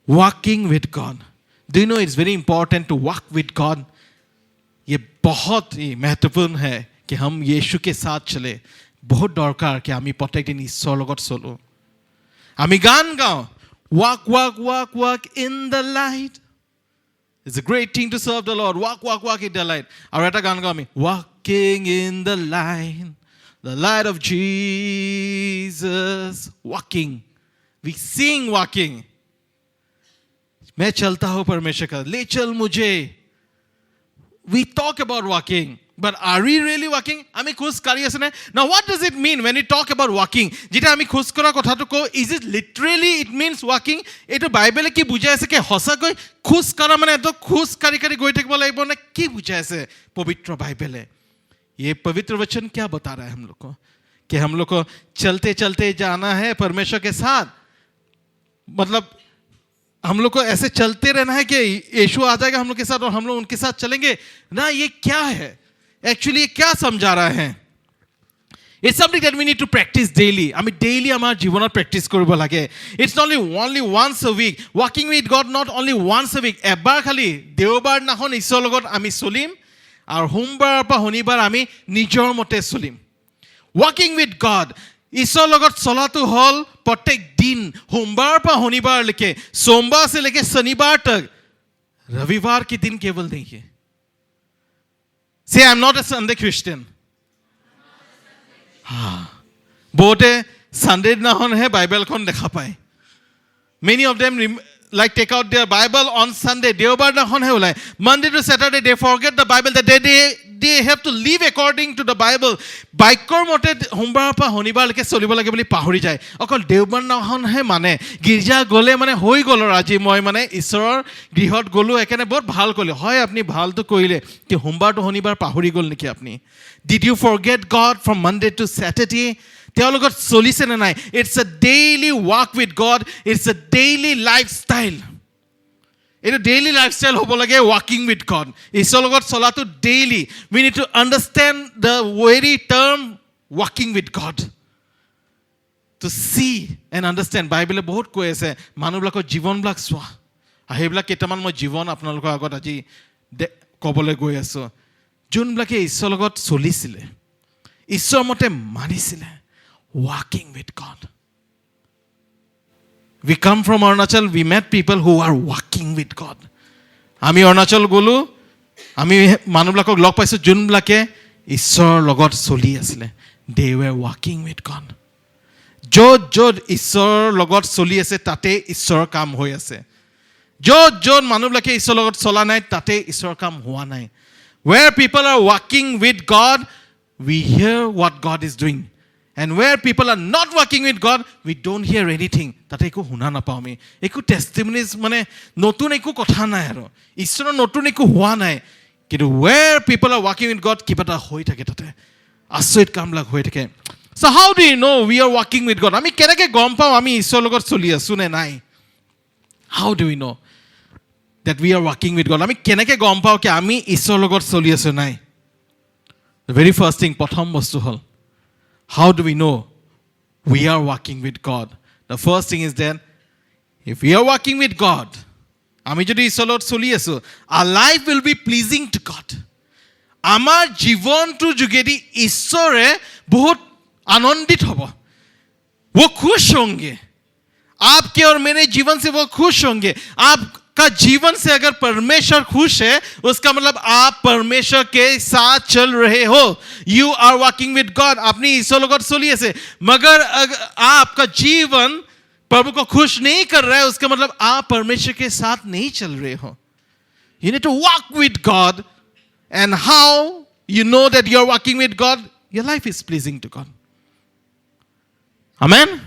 Walking with God. Do you know it's very important to walk with God? ये बहुत ही महत्वपूर्ण है कि हम यीशु के साथ चले. बहुत दरकार कि আমি প্রত্যেক দিন ঈশ্বৰৰ লগত চলো. আমি গান গাওঁ. Walk, walk, walk, walk in the light. It's a great thing to serve the Lord. Walk, walk, walk in the light. আৰু এটা গান গাওঁ আমি. Walking in the light of Jesus. Walking. We sing walking. मैं चलता हूँ परमेश्वर का. ले चल मुझे. We talk about walking. But are we really walking? আমি খোজ কাঢ়ি আছে নে? Now what does it mean when we talk about walking? যেতিয়া আমি খোজ কৰা কথাটো কওঁ, is it literally it means walking? এইটো বাইবেলে কি বুজাই আছে কি সঁচাকৈ খোজ কাঢ়া মানে এটো খোজ কাঢ়ি কাঢ়ি গৈ থাকিব লাগিব নে কি বুজাই আছে পবিত্ৰ বাইবেলে? ये पवित्र वचन क्या बता रहा है हम लोग को कि हम लोग को चलते चलते जाना है परमेश्वर के साथ. मतलब हम लोग को ऐसे चलते रहना है कि यीशु आ जाएगा हम लोग के साथ और हम लोग उनके साथ चलेंगे ना. ये क्या है एक्चुअली? ये क्या समझा रहा है? It's something that we need to practice daily. I mean daily আমাৰ জীৱনত practice কৰিব লাগে. It's not only once a week. Walking with God not only once a week. এবাৰ খালি দেওবাৰ দিনাখন ঈশ্বৰৰ লগত আমি চলিম আৰু সোমবাৰৰ পৰা শনিবাৰ আমি নিজৰ মতে চলিম. Walking with God. ঈশ্বৰৰ লগত চলাটো হ'ল প্ৰত্যেক দিন সোমবাৰৰ পৰা শনিবাৰলৈকে सोमवार से लेके शनिवार तक. रविवार के दिन केवल नहीं है. Say I'm not a Sunday Christian. बहुते Sunday दिनाখন হে বাইবেলখন দেখা পায়. Many of them like take out their Bible on Sunday. দেওবাৰ দিনাখন হে ওলাই. Monday to Saturday they forget the Bible that they have to live according to the Bible. বাইকৰ মতে সোমবাৰৰ পৰা শনিবাৰলৈকে চলিব লাগে বুলি পাহৰি যায়. অকল দেওবাৰ দিনাখন হে মানে গিৰ্জা গলে মানে হৈ গ'ল আৰু আজি মই মানে ঈশ্বৰৰ গৃহত গলো একেনে বহুত ভাল কৰিলে. হয় আপুনি ভালটো কৰিলে কি সোমবাৰ to শনিবাৰ পাহৰি গ'ল নেকি আপুনি? Did you forget God from Monday to Saturday? তেওঁৰ লগত চলিছে নে নাই? It's a daily walk with God. It's a daily lifestyle. It's a daily lifestyle হ'ব লাগে walking with God. ঈশ্বৰৰ লগত চলাটো daily. We need to understand the very term walking with God. To see and understand. বাইবেলে বহুত কৈ আছে মানুহবিলাকৰ জীৱনবিলাক চোৱা. আৰু সেইবিলাক কেইটামান মই জীৱন আপোনালোকৰ আগত আজি ক'বলৈ গৈ আছোঁ. যোনবিলাকে ঈশ্বৰৰ লগত চলিছিলে, ঈশ্বৰৰ মতে মানিছিলে. Walking with God. We come from Arunachal. We met people who are walking with God. আমি অৰুণাচল গলো. আমি মানুহবিলাকক লগ পাইছোঁ যোনবিলাকে ঈশ্বৰৰ লগত চলি আছিলে. They were walking with God. য'ত ঈশ্বৰৰ লগত চলি আছে তাতে ঈশ্বৰৰ কাম হৈ আছে. য'ত মানুহবিলাকে ঈশ্বৰৰ লগত চলা নাই তাতে ঈশ্বৰৰ কাম হোৱা নাই. Where people are walking with God, we hear what God is doing. And where people are not working with God, we don't hear anything. তাতে একো শুনা নাপাওঁ আমি. একো টেষ্টিমনিজ মানে নতুন একো কথা নাই আৰু. ঈশ্বৰৰ নতুন একো হোৱা নাই. কিন্তু where people are working with God, কিবা এটা হৈ থাকে তাতে. আচৰিত কামবিলাক হৈ থাকে. So how do you know we are walking with God? আমি কেনেকৈ গম পাওঁ আমি ঈশ্বৰৰ লগত চলি আছোঁ নে নাই? How do we know that we are working with God? আমি কেনেকৈ গম পাওঁ কি আমি ঈশ্বৰৰ লগত চলি আছোঁ নাই? The very first thing, প্ৰথম বস্তু হ'ল how do we know we are walking with God? The first thing is that if we are walking with God, আমি যদি ঈশ্বৰৰ লগত চলি আছোঁ, our life will be pleasing to God. আমাৰ জীৱনটো যোগেদি ঈশ্বৰে বহুত আনন্দিত হ'ব. वो खुश होंगे. आपके और मेरे जीवन से वो खुश होंगे. आपका जीवन से अगर परमेश्वर खुश है उसका मतलब आप परमेश्वर के साथ चल रहे हो. You are walking with God. आपने ईश्वर লগত चली ऐसे. मगर अगर आपका जीवन प्रभु को खुश नहीं कर रहा है उसका मतलब आप परमेश्वर के साथ नहीं चल रहे हो. You need to walk with God. And how you know that you are walking with God? Your life is pleasing to God. Amen.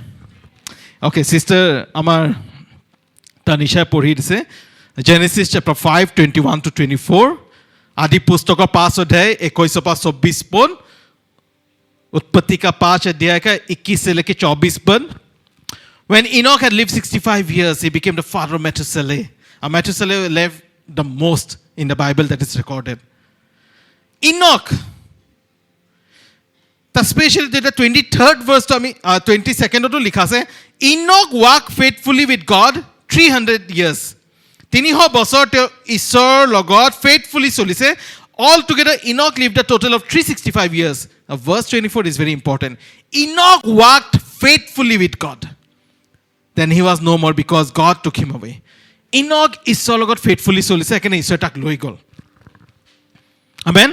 Okay, sister আমার তানিশায় পঢ়ি দিছে Genesis chapter 5 21 to 24. আদি পুস্তকৰ 5 অধ্যায় 21 পৰা 24 পদ. उत्पत्ति का 5 अध्याय का 21 से लेकर 24 पद. When Enoch had lived 65 years, he became the father of Methuselah. And Methuselah lived the most in the Bible that is recorded. Enoch, especially the 23rd verse to me, 22nd to likha ase, Enoch walked faithfully with God 300 years. 300 বছৰ তেওঁ ঈশ্বৰৰ লগত faithfully চলিছে. Altogether, Enoch lived a total of 365 years. Now, verse 24 is very important. Enoch walked faithfully with God. Then he was no more because God took him away. Enoch ঈশ্বৰৰ লগত faithfully চলিছে, একেনে ঈশ্বৰে তাক লৈ গ'ল. Amen?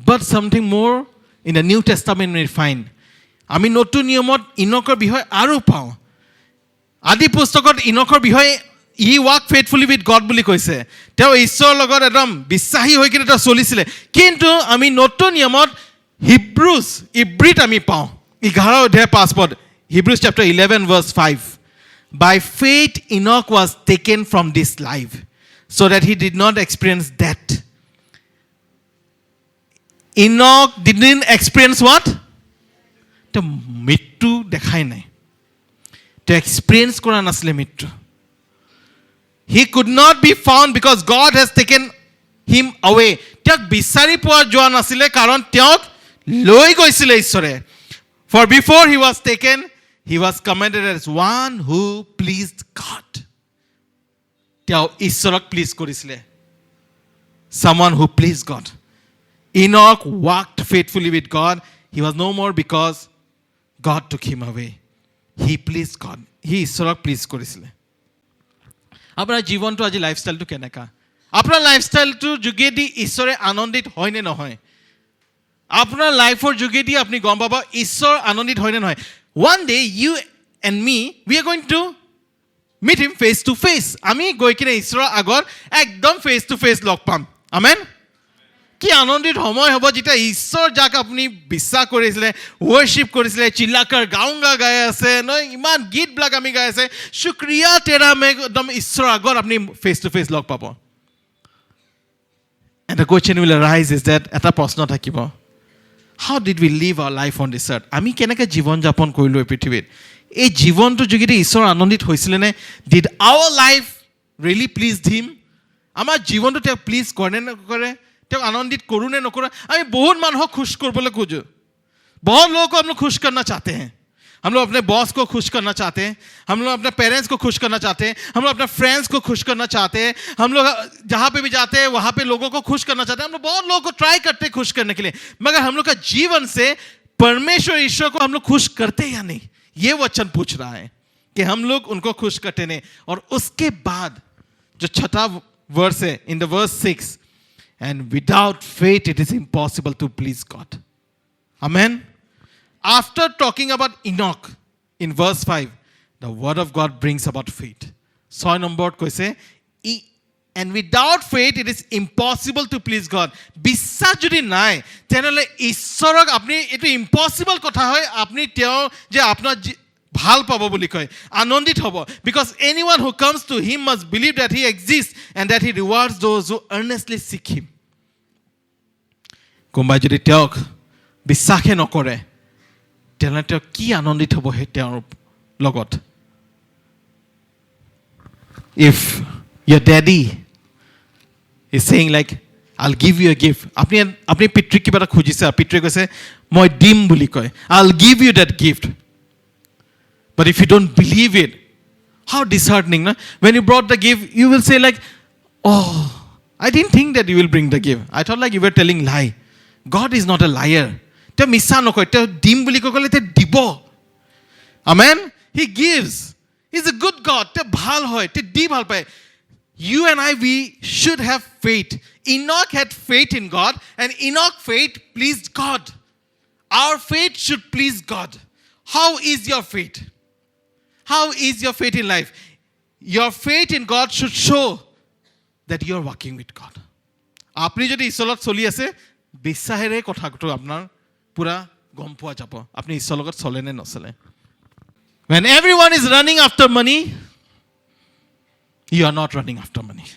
But something more in the New Testament we find. আমি নতুন নিয়মত ইনকৰ বিষয়ে আৰু পাওঁ. আদি পুস্তকত ইনকৰ বিষয়ে he walked faithfully with God বুলি কৈছে. তেওঁ ঈশ্বৰৰ লগত একদম বিশ্বাসী হৈ কিনে তেওঁ চলিছিলে. কিন্তু আমি নতুন নিয়মত ইব্ৰীত আমি পাওঁ. 11 অধ্যায় 5 পদ. Hebrews chapter 11 verse 5. By faith Enoch was taken from this life so that he did not experience death. Enoch didn't experience what? তেওঁ মৃত্যু দেখাই নাই. তেওঁ এক্সপিৰিয়েঞ্চ কৰা নাছিলে মৃত্যু. He could not be found because God has taken him away. তেওঁক বিচাৰি পোৱা যোৱা নাছিলে কাৰণ তেওঁক লৈ গৈছিলে ঈশ্বৰে. For before he was taken, he was commended as one who pleased God. তেওঁ ঈশ্বৰক প্লিজ কৰিছিলে. Someone who pleased God. Enoch walked faithfully with God. He was no more because God took him away. He pleased God. He ঈশ্বৰক please কৰিছিলে. আপোনাৰ জীৱনটো আজি লাইফষ্টাইলটো কেনেকা? আপোনাৰ লাইফষ্টাইলটোৰ যোগেদি ঈশ্বৰে আনন্দিত হয় নে নহয়? আপোনাৰ লাইফৰ যোগেদি আপুনি গম পাব ঈশ্বৰ আনন্দিত হয় নে নহয়. One day you and me, we are going to meet him face to face. আমি গৈ কিনে ঈশ্বৰৰ আগত একদম face to face লগ পাম. আমেন? কি আনন্দিত সময় হ'ব যেতিয়া ঈশ্বৰ যাক আপুনি বিশ্বাস কৰিছিলে, ৱৰ্শ্বিপ কৰিছিলে, চিল্লাকাৰ গাউংগা গাই আছে নহয়, ইমান গীতবিলাক আমি গাই আছে, শুক্ৰিয়া তেৰা মে একদম ঈশ্বৰৰ আগত আপুনি ফেচ টু ফেচ লগ পাব. And the question will arise is that এটা প্ৰশ্ন থাকিব, how did we live our life on this earth? আমি কেনেকৈ জীৱন যাপন কৰিলোঁ এই পৃথিৱীত? এই জীৱনটোৰ যোগেদি ঈশ্বৰ আনন্দিত হৈছিলে নে? Did our life really pleased him? আমাৰ জীৱনটো তেওঁ প্লিজ কৰে নে নকৰে? তেওঁ আনন্দিত কৰো নে নকৰো? আমি বহুত মানুহক খুশ কৰিবলৈ খোজো. बहुत लोगों को हम लोग खुश करना चाहते हैं. हम लोग अपने बॉस को खुश करना चाहते हैं, हम लोग अपने पेरेंट्स को खुश करना चाहते हैं, हम लोग अपने फ्रेंड्स को खुश करना चाहते हैं, हम लोग जहाँ पे भी जाते हैं वहाँ पे लोगों को खुश करना चाहते हैं. हम लोग बहुत लोगों को ट्राई करते हैं खुश करने के लिए, मगर हम लोग का जीवन से परमेश्वर ईश्वर को हम लोग खुश करते या नहीं, ये वचन पूछ रहा है कि हम लोग उनको खुश करते नहीं. और उसके बाद जो छठा वर्स है, in the verse 6, and without faith it is impossible to please God. Amen. After talking about Enoch in verse 5, the word of God brings about faith. 6 number koise, and without faith it is impossible to please God. বিশ্বাস যদি নাই তেনেহলে ঈশ্বৰক আপুনি এটো impossible কথা হয় আপুনি তেওঁ যে আপোনাৰ ভাল পাব বুলি কয়, আনন্দিত হ'ব. Because anyone who comes to him must believe that he exists and that he rewards those who earnestly seek him. কোনোবাই যদি তেওঁক বিশ্বাসে নকৰে তেনেহলে তেওঁ কি আনন্দিত হ'ব হে তেওঁৰ লগত? If your daddy is saying like, I'll give you a gift, আপনি পিতৃক কিবা এটা খুজিছে, পিতৃয়ে কৈছে মই দিম বুলি কয়, I'll give you that gift. But if you don't believe it, how disheartening, no? When you brought the gift, you will say like, oh, I didn't think that you will bring the gift. I thought like you were telling lie. God is not a liar. তেওঁ মিছা নকয়, তেওঁ দিম বুলি ক'লে তেওঁ দিব. Amen? He gives. He's a good God. তেওঁ ভাল হয়, তেওঁ দি ভাল পায়. You and I, we should have faith. Enoch had faith in God, and Enoch's faith pleased God. Our faith should please God. How is your faith? How is your faith in life? Your faith in God should show that you are working with God. আপনি যদি ঈশ্বৰৰ চলি আছে, বিশ্বাসেৰে কথাটো আপোনাৰ পুৰা গম পোৱা যাব আপনি ঈশ্বৰৰ লগত চলে নে নচলে. When everyone is running after money, you are not running after money.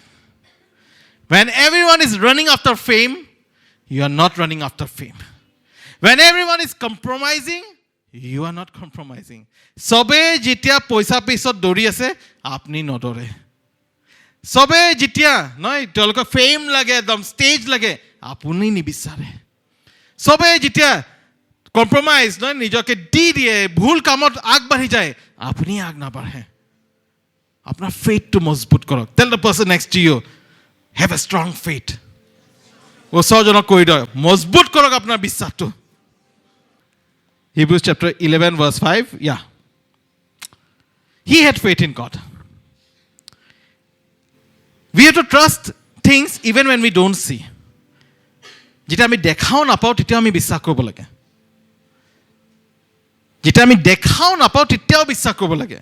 When everyone is running after fame, you are not running after fame. When everyone is compromising, you are not compromising. সবে যেতিয়া পইচা পিছত দৌৰি আছে আপনি নদৌৰে. সবে যেতিয়া নহয় তেওঁলোকক ফেম লাগে, একদম ষ্টেজ লাগে, আপুনি নিবিচাৰে. সবে যেতিয়া কম্প্ৰমাইজ নহয় নিজকে দি দিয়ে, ভুল কামত আগবাঢ়ি যায়, আপুনি আগ নাবাঢ়ে. আপোনাৰ ফেইথটো মজবুত কৰক. Tell the person next to you, have a strong faith. ওচৰজনক কৈ দিয়ক, মজবুত কৰক আপোনাৰ বিশ্বাসটো. Hebrews chapter 11 verse 5. Yeah. He had faith in God. We have to trust things even when we don't see. যেতিয়া আমি দেখাও নাপাওঁ তেতিয়াও আমি বিশ্বাস কৰিব লাগে. যেতিয়া আমি দেখাও নাপাওঁ তেতিয়াও বিশ্বাস কৰিব লাগে.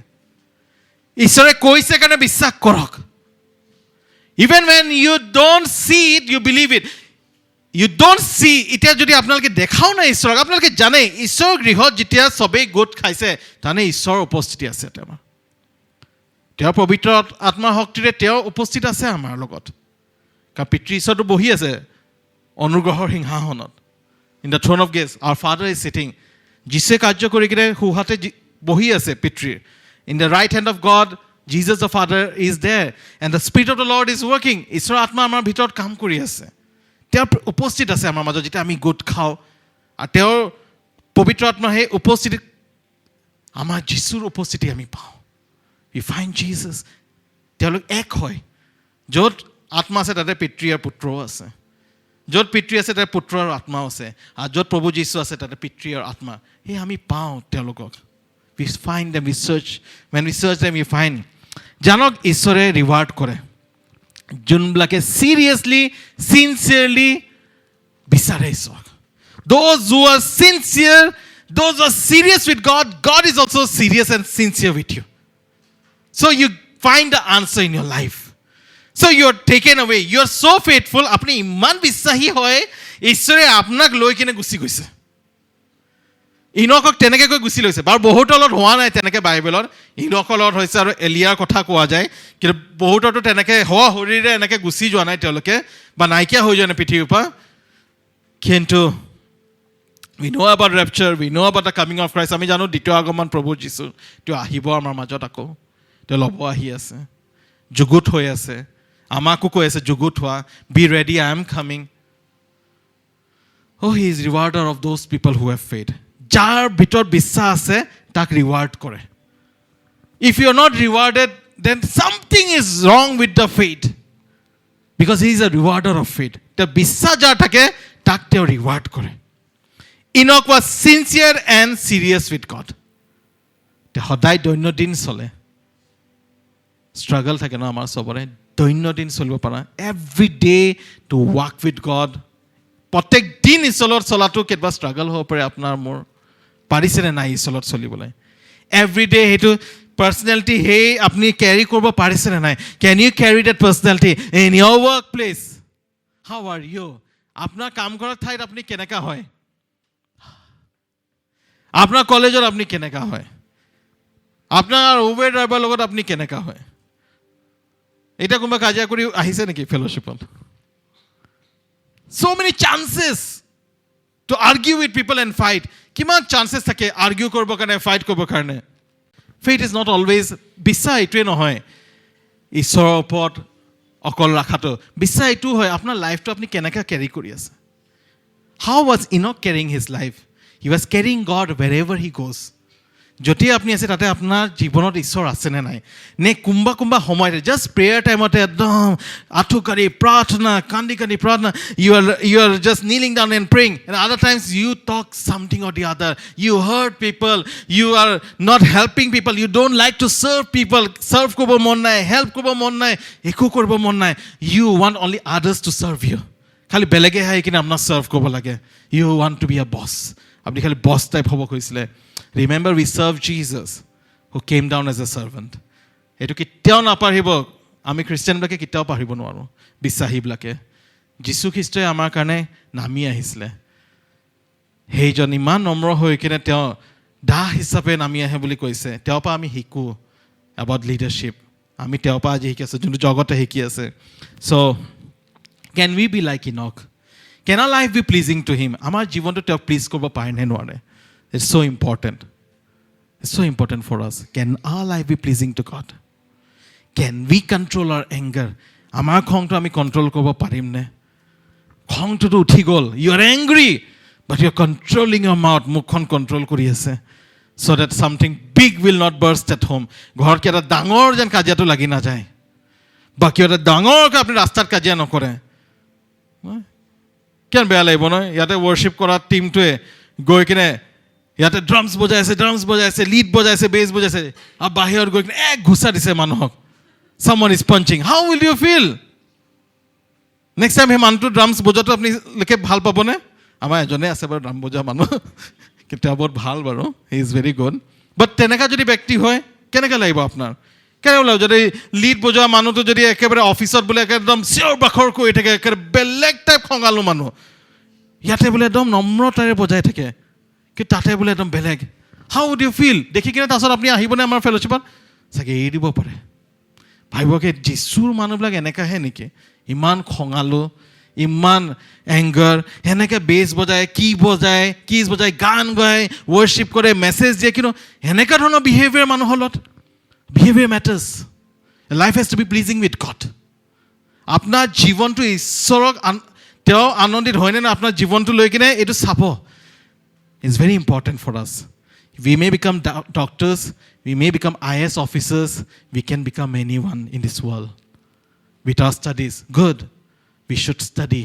ঈশ্বৰে কৈছে কাৰণে বিশ্বাস কৰক. Even when you don't see it, you believe it. You don't see, এতিয়া যদি আপোনালোকে দেখাও নাই ঈশ্বৰক, আপোনালোকে জানে ঈশ্বৰৰ গৃহত যেতিয়া চবেই গোট খাইছে তানে ঈশ্বৰৰ উপস্থিতি আছে. তেওঁৰ পবিত্ৰ আত্মাৰ শক্তিৰে তেওঁ উপস্থিত আছে আমাৰ লগত. কাৰণ পিতৃ ঈশ্বৰটো বহি আছে অনুগ্ৰহৰ সিংহাসনত. In the throne of grace our father is sitting. যীশুৱে কাৰ্য কৰি কিনে সোঁহাতে বহি আছে পিতৃৰ. In the right hand of God Jesus the Father is there and the Spirit of the Lord is working. ঈশ্বৰৰ আত্মা আমাৰ ভিতৰত কাম কৰি আছে. তেওঁৰ উপস্থিত আছে আমাৰ মাজত যেতিয়া আমি গোট খাওঁ. আৰু তেওঁৰ পবিত্ৰ আত্মা সেই উপস্থিতি আমাৰ যীশুৰ উপস্থিতি আমি পাওঁ. We find Jesus. তেওঁলোক এক হয়. য'ত আত্মা আছে তাতে পিতৃ আৰু পুত্ৰও আছে. য'ত পিতৃ আছে তাতে পুত্ৰ আৰু আত্মাও আছে. আৰু য'ত প্ৰভু যীশু আছে তাতে পিতৃ আৰু আত্মা. সেই আমি পাওঁ তেওঁলোকক. We find them, we search. When we search them, we find. জানক ঈশ্বৰে ৰিৱাৰ্ড কৰে যোনবিলাকে চিৰিয়াছলি চিনচিয়াৰলি বিচাৰে ঈশ্বৰক. Those who are sincere, those who are serious with God, God is also serious and sincere with you. So you find the answer in your life. So you are taken away. You are so faithful. আপুনি ইমান বিশ্বাসী হয় ঈশ্বৰে আপোনাক লৈ কিনে গুচি গৈছে. ইনকক তেনেকৈ কৈ গুচি লৈছে. বাৰু বহুতৰ লগত হোৱা নাই তেনেকৈ বাইবেলত. ইনকৰ লগত হৈছে আৰু এলিয়াৰ কথা কোৱা যায়. কিন্তু বহুতৰতো তেনেকৈ হোৱা শৰীৰে এনেকৈ গুচি যোৱা নাই তেওঁলোকে বা নাইকিয়া হৈ যোৱা নাই পৃথিৱীৰ পৰা. কিন্তু we know about rapture, we know about the coming of Christ. আমি জানো দ্বিতীয় আগমন প্ৰভু যীশু তেওঁ আহিব আমাৰ মাজত আকৌ. তেওঁ ল'ব আহি আছে. যুগুত হৈ আছে. আমাকো কৈ আছে যুগুত হোৱা. Be ready, I am coming. Oh, he is rewarder of those people who have faith. যাৰ ভিতৰত বিশ্বাস আছে তাক ৰিৱাৰ্ড কৰে. If you are not rewarded, then something is wrong with the faith. Because he is a rewarder of faith. তেওঁ বিশ্বাস যাৰ থাকে তাক তেওঁ ৰিৱাৰ্ড কৰে. Enoch was sincere and serious with God. তেওঁ সদায় দৈনন্দিন চলে. ষ্ট্ৰাগল থাকে ন আমাৰ চবৰে. দৈনন্দিন চলিব পৰা. Every day to walk with God. প্ৰত্যেক দিন ঈশ্বৰৰ চলাটো কেতিয়াবা ষ্ট্ৰাগল হ'ব পাৰে আপোনাৰ মোৰ. পাৰিছেনে নাই ঈশ্বৰৰ চলিবলৈ? এভৰি ডে সেইটো পাৰ্চনেলিটি সেই আপুনি কেৰি কৰিব পাৰিছেনে নাই? Can you carry that personality in your work place? How are you? আপোনাৰ কাম কৰাৰ ঠাইত আপুনি কেনেকুৱা হয়? আপোনাৰ কলেজত আপুনি কেনেকুৱা হয়? আপোনাৰ উবেৰ ড্ৰাইভাৰৰ লগত আপুনি কেনেকুৱা হয়? এতিয়া কোনোবা কাজিয়া কৰি আহিছে নেকি ফেলোশ্বিপত? So many chances to argue with people and fight. কিমান চান্সেছ থাকে আৰ্গিউ কৰিবৰ কাৰণে, ফাইট কৰিবৰ কাৰণে? Faith is not always বিশ্বাস এইটোৱে নহয় ঈশ্বৰৰ ওপৰত অকল ৰাখাটো. বিশ্বাস এইটো হয় আপোনাৰ লাইফটো আপুনি কেনেকৈ কেৰি কৰি আছে. How was Enoch carrying his life? He was carrying God wherever he goes. য'তেই আপুনি আছে তাতে আপোনাৰ জীৱনত ঈশ্বৰ আছেনে নাই? নে কোনোবা সময়তে জাষ্ট প্ৰেয়াৰ টাইমতে একদম আঁঠু কাঢ়ি প্ৰাৰ্থনা কান্দি প্ৰাৰ্থনা, you are just kneeling down and praying, and other times you talk something or the other, you hurt people, you are not helping people, you don't like to serve people, serve কৰিব মন নাই, help কৰিব মন নাই, একো কৰিব মন নাই, you want only others to serve you. খালি বেলেগে আহি কিনে আপোনাক চাৰ্ভ কৰিব লাগে. You want to be a boss. আপুনি খালি বছ টাইপ হ'ব কৈছিলে. Remember, we serve Jesus who came down as a servant. এইটো কেতিয়াও নাপাহৰিব. আমি খ্ৰীষ্টিয়ানবিলাকে কেতিয়াও পাহৰিব নোৱাৰোঁ. বিশ্বাসীবিলাকে যীশু খ্ৰীষ্টই আমাৰ কাৰণে নামি আহিছিলে. সেইজন ইমান নম্ৰ হৈ কিনে তেওঁ দাস হিচাপে নামি আহে বুলি কৈছে. তেওঁৰ পৰা আমি শিকোঁ এবাউট লিডাৰশ্বিপ. আমি তেওঁৰ পৰা আজি শিকি আছোঁ যোনটো জগতে শিকি আছে. So' can we be like him? Can our life be pleasing to him? আমাৰ জীৱনটো তেওঁক প্লিজ কৰিব পাৰে নে নোৱাৰে? It's so important. It's so important for us. Can our life be pleasing to God? Can we control our anger? আমাৰ খংটো আমি কণ্ট্ৰল কৰিব পাৰিম নে? খংটোতো উঠি গ'ল. You are angry, but you are controlling your mouth. মুখখন কণ্ট্ৰল কৰি আছে. so that something big will not burst at home. ঘৰত কি এটা ডাঙৰ যেন কাজিয়াটো লাগি নাযায় বা কিয় এটা ডাঙৰকৈ আপুনি ৰাস্তাত কাজিয়া নকৰে কেন বেয়া লাগিব নহয় ইয়াতে ৱৰ্শ্বিপ কৰা টিমটোৱে গৈ কিনে ইয়াতে ড্ৰামছ বজাইছে লিড বজাইছে বেছ বজাইছে আৰু বাহিৰত গৈ কিনে ঘুচা দিছে মানুহক someone is punching. How will you feel? Next time সেই মানুহটো ড্ৰামছ বজোৱাটো আপুনি লোকে ভাল পাবনে আমাৰ এজনে আছে বাৰু ড্ৰাম বজোৱা মানুহ কেতিয়াবা বহুত ভাল বাৰু হি ইজ ভেৰি গুড বাট তেনেকুৱা যদি ব্যক্তি হয় কেনেকৈ লাগিব আপোনাৰ কেনেকৈ লাগিব যদি লিড বজোৱা মানুহটো যদি একেবাৰে অফিচত বোলে একদম চিঞৰ বাখৰ কৰি থাকে একেবাৰে বেলেগ টাইপ খঙালো মানুহ ইয়াতে বোলে একদম নম্ৰতাৰে বজাই থাকে কিন্তু তাতে বোলে একদম বেলেগ হাউ উড ইউ ফিল দেখি কিনে তাৰপিছত আপুনি আহিবনে আমাৰ ফেলোশ্বিপত চাগে এৰি দিব পাৰে ভাবিবকে যীশুৰ মানুহবিলাক এনেকুৱাহে নেকি ইমান খঙালো ইমান এংগাৰ এনেকৈ বেছ বজায় কিজ বজায় গান গায় ৱৰ্শ্বিপ কৰে মেছেজ দিয়ে কিন্তু এনেকুৱা ধৰণৰ বিহেভিয়াৰ মানুহৰ লগত behaviour matters life has to be pleasing with God আপোনাৰ জীৱনটো ঈশ্বৰক তেওঁ আনন্দিত হয়নে না আপোনাৰ জীৱনটো লৈ কিনে এইটো চাব it's very important for us we may become doctors we may become IAS officers we can become anyone in this world with our studies good we should study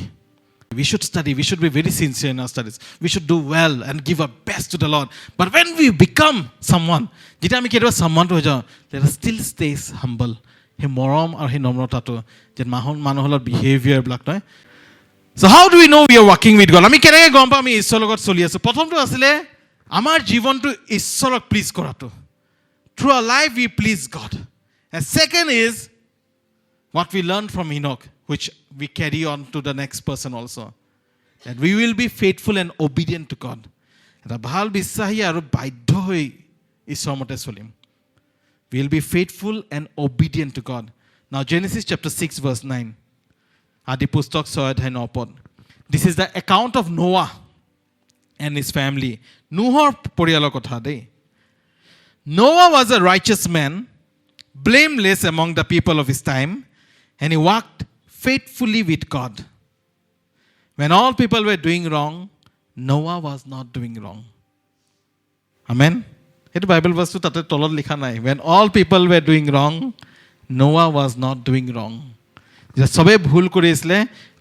we should be very sincere in our studies we should do well and give our best to the Lord but when we become someone jeta ami ketua someone to hoja let us still stay humble he morom ar he nomrata to je manuholor behavior blak noy so how do we know we are working with God ami kenege gom pa ami ishor logot choli asu prothom to asile amar jibon to ishorok please korato through our life we please God and second is what we learned from Enoch which we carry on to the next person also that we will be faithful and obedient to God eta bhal bissahi aru baidhyo hoi ishor mote cholim we will be faithful and obedient to God now Genesis chapter 6 verse 9 adi pustok 6 adhyay 9 pod this is the account of Noah and his family Noahor poriyalor kotha dei Noah was a righteous man blameless among the people of his time and he walked faithfully with God. When all people were doing wrong, Noah was not doing wrong. Amen? It's Bible verse tate tolot likha nai. When all people were doing wrong, Noah was not doing wrong. Je sobe bhul kori asle,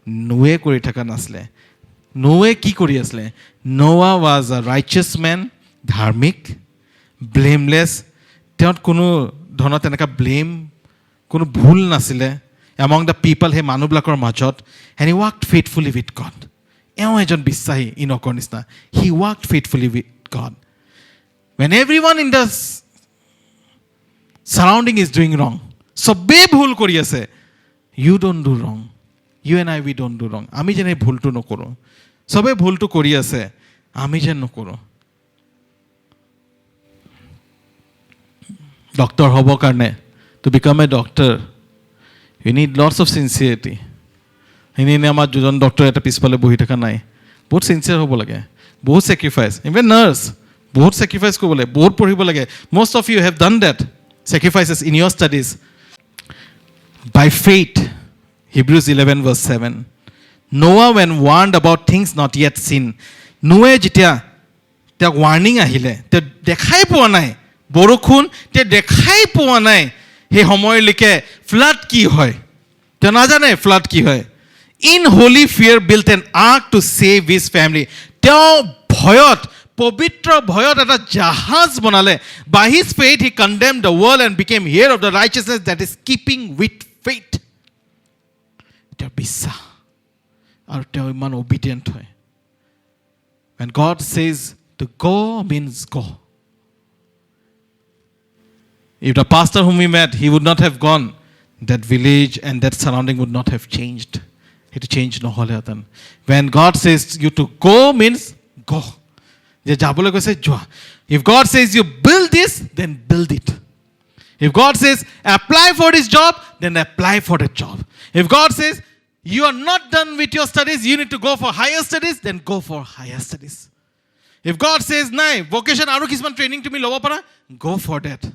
Noe kori thaka nasle. Noe ki kori asle? Noah was a righteous man, dharmik, blameless. Teot kono dhonot enaka blame, kono bhul nasile. Among the people he manublakor majot and he walked faithfully with God eo ejon bissahi Enochor nisna he walked faithfully with God when everyone in the surrounding is doing wrong sobe bhul kori ase you don't do wrong you and I we don't do wrong ami jene bhul tu nokoro sobe bhul tu kori ase ami jen nokoro doctor hobo karne to become a doctor you need lots of sincerity hini amar jojon doctor eta pispale bohi thaka nai bahut sincere hobo lage bahut sacrifice even nurse bahut sacrifice kobo lage bahut poribo lage most of you have done that sacrifices in your studies by faith Hebrews 11 verse 7 Noah when warned about things not yet seen Noah jitia te warning ahile te dekhai poa nai borokhun te dekhai poa nai he homoy like flood ki hoy te na jane flood ki hoy in holy fear built an ark to save his family teo bhoyot pavitra bhoyot eta jahaz banale by his faith he condemned the world and became heir of the righteousness that is keeping with faith te bisa ar te man obedient hoy when God says to go means go. If the pastor whom we met, he would not have gone. That village and that surrounding would not have changed. It changed no whole other. When God says you to go means go. If God says you build this, then build it. If God says apply for this job, then apply for the job. If God says you are not done with your studies, you need to go for higher studies, then go for higher studies. If God says nai vocation aru kisman training to me lobo para, go for that.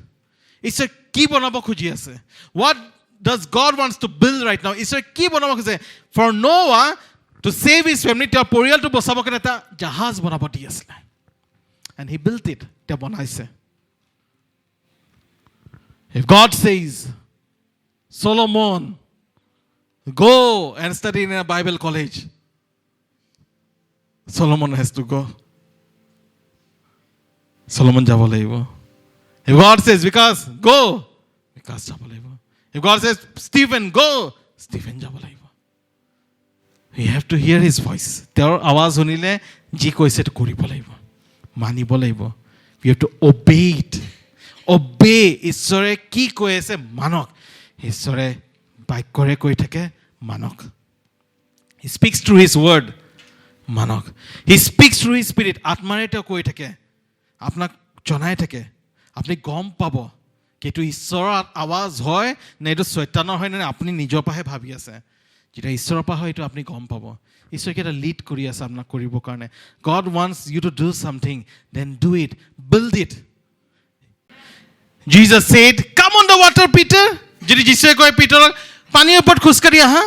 It's a key bonabo khuji ase. What does God wants to build right now? It's a key bonabo khuje. For Noah to save his family, to porial to bosabo kane ta jahaz bonabo di asle. And he built it. তেওঁ বনাইছে. If God says, Solomon, go and study in a Bible college, Solomon has to go. Solomon যাব লাগিব. If God says, Vikas, go, Vikas যাব লাগিব. If God says, Stephen, go, Stephen যাব লাগিব. We have to hear his voice. তেওঁৰ আৱাজ শুনিলে যি কৈছে সেইটো কৰিব লাগিব, মানিব লাগিব. We have to obey it. Obey. ঈশ্বৰে কি কৈ আছে মানক. ঈশ্বৰে বাক্যৰে কৈ থাকে মানক. He speaks through his word. মানক. He speaks through his spirit. আত্মাৰে তেওঁ কৈ থাকে, আপোনাক জনাই থাকে. আপুনি গম পাব কি এইটো ঈশ্বৰৰ আৱাজ হয় নে এইটো শয়তানৰ হয় নে আপুনি নিজৰ পৰাহে ভাবি আছে. যেতিয়া ঈশ্বৰৰ পৰা হয় এইটো আপুনি গম পাব. ঈশ্বৰে এটা লিড কৰি আছে আপোনাক কৰিবৰ কাৰণে. God wants you to do something, then do it. Build it. Jesus said, come on the water, Peter. যদি যীশুৱে কয় পিটাৰক পানীৰ ওপৰত খোজকাঢ়ি আহা,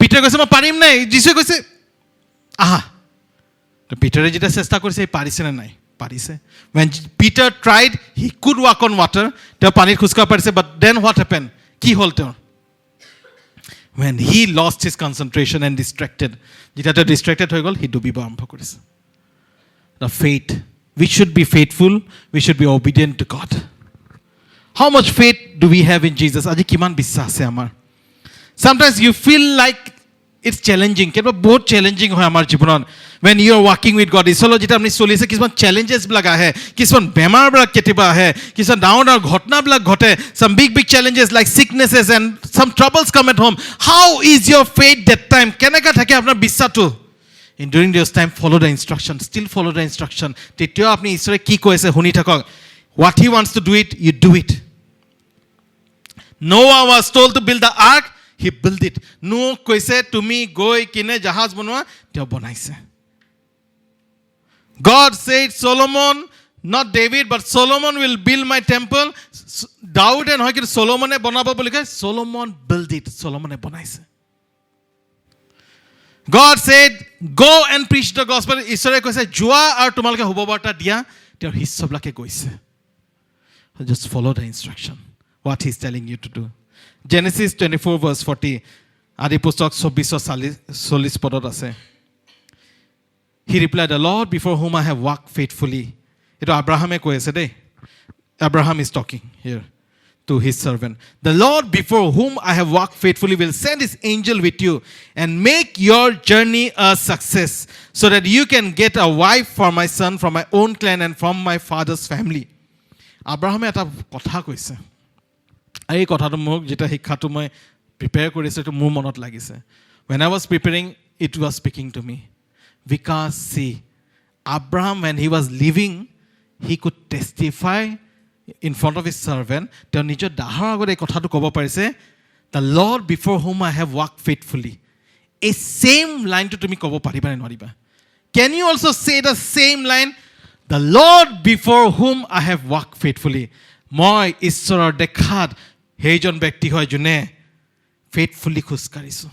পিটাৰে কৈছে মই পাৰিম নাই. যীশুৱে কৈছে আহা. তো পিটাৰে যেতিয়া চেষ্টা কৰিছে পাৰিছে নে নাই? পাৰিছে. When Peter tried, he could walk on water. তেওঁ পানীত খোজকাঢ়িব পাৰিছে. But then what happened? কি হ'ল তেওঁৰ? When he lost his concentration and distracted, যেতিয়া তেওঁ distracted হৈ গ'ল, সি ডুবিব আৰম্ভ কৰিছে. The faith. We should be faithful. We should be obedient to God. How much faith do we have in Jesus? আজি কিমান বিশ্বাস আছে আমাৰ? Sometimes you feel like it's challenging. কেতিয়াবা বহুত চ্যালেঞ্জিং হয় আমাৰ জীৱনত. When you are walking with God, ঈশ্বৰ যেতিয়া আপুনি চলি আছে, কিছুমান চেলেঞ্জেছবিলাক আহে, কিছুমান বেমাৰবিলাক কেতিয়াবা আহে, কিছুমান ডাঙৰ ডাঙৰ ঘটনাবিলাক ঘটে. Some big challenges like sicknesses and some troubles come at home. How is your faith that time? কেনেকা থাকে আপোনাৰ বিশ্বাসটো? In during this time, follow the instruction. Still follow the instruction. তেতিয়াও আপুনি ঈশ্বৰে কি কৈছে শুনি থাকক. What he wants to do it, you do it. Noah was told to build the ark. He built it. Noah কৈছে তুমি গৈ কিনে জাহাজ বনোৱা, তেওঁ বনাইছে. God said, Solomon, not David, but Solomon will build my temple. Daud and হয় কিন্তু Solomon বনাব বুলি কয়. Solomon built it. Solomon বনাইছে. God said, go and preach the gospel. ঈশ্বৰে কৈছে যোৱা আৰু তোমালোকে শুভবাৰ্তা দিয়া. তেওঁৰ শিষ্যবিলাকে গৈছে. Just follow the instruction. What he's telling you to do. Genesis 24 verse 40. আদি পুস্তক 24:40 পদত আছে. He replied, the Lord before whom I have walked faithfully. Ito Abraham কৈ আছে দেই. Abraham is talking here to his servant. The Lord before whom I have walked faithfully will send his angel with you and make your journey a success so that you can get a wife for my son from my own clan and from my father's family. Abraham এটা কথা কৈছে. এই কথাটো মোক যেটা শিক্ষাটো মই prepare কৰিছে তো মোৰ মনত লাগিছে. When I was preparing, it was speaking to me. Because see, Abraham when he was living, he could testify in front of his servant. তেওঁ নিজৰ দাহৰ আগত এই কথাটো ক'ব পাৰিছে. The Lord before whom I have walked faithfully. A same line to তুমি ক'ব পাৰিবা নে নোৱাৰিবা? Can you also say the same line? The Lord before whom I have walked faithfully. মই ঈশ্বৰৰ দেখাত সেইজন ব্যক্তি হয় যোনে faithfully খোজ কাঢ়িছো.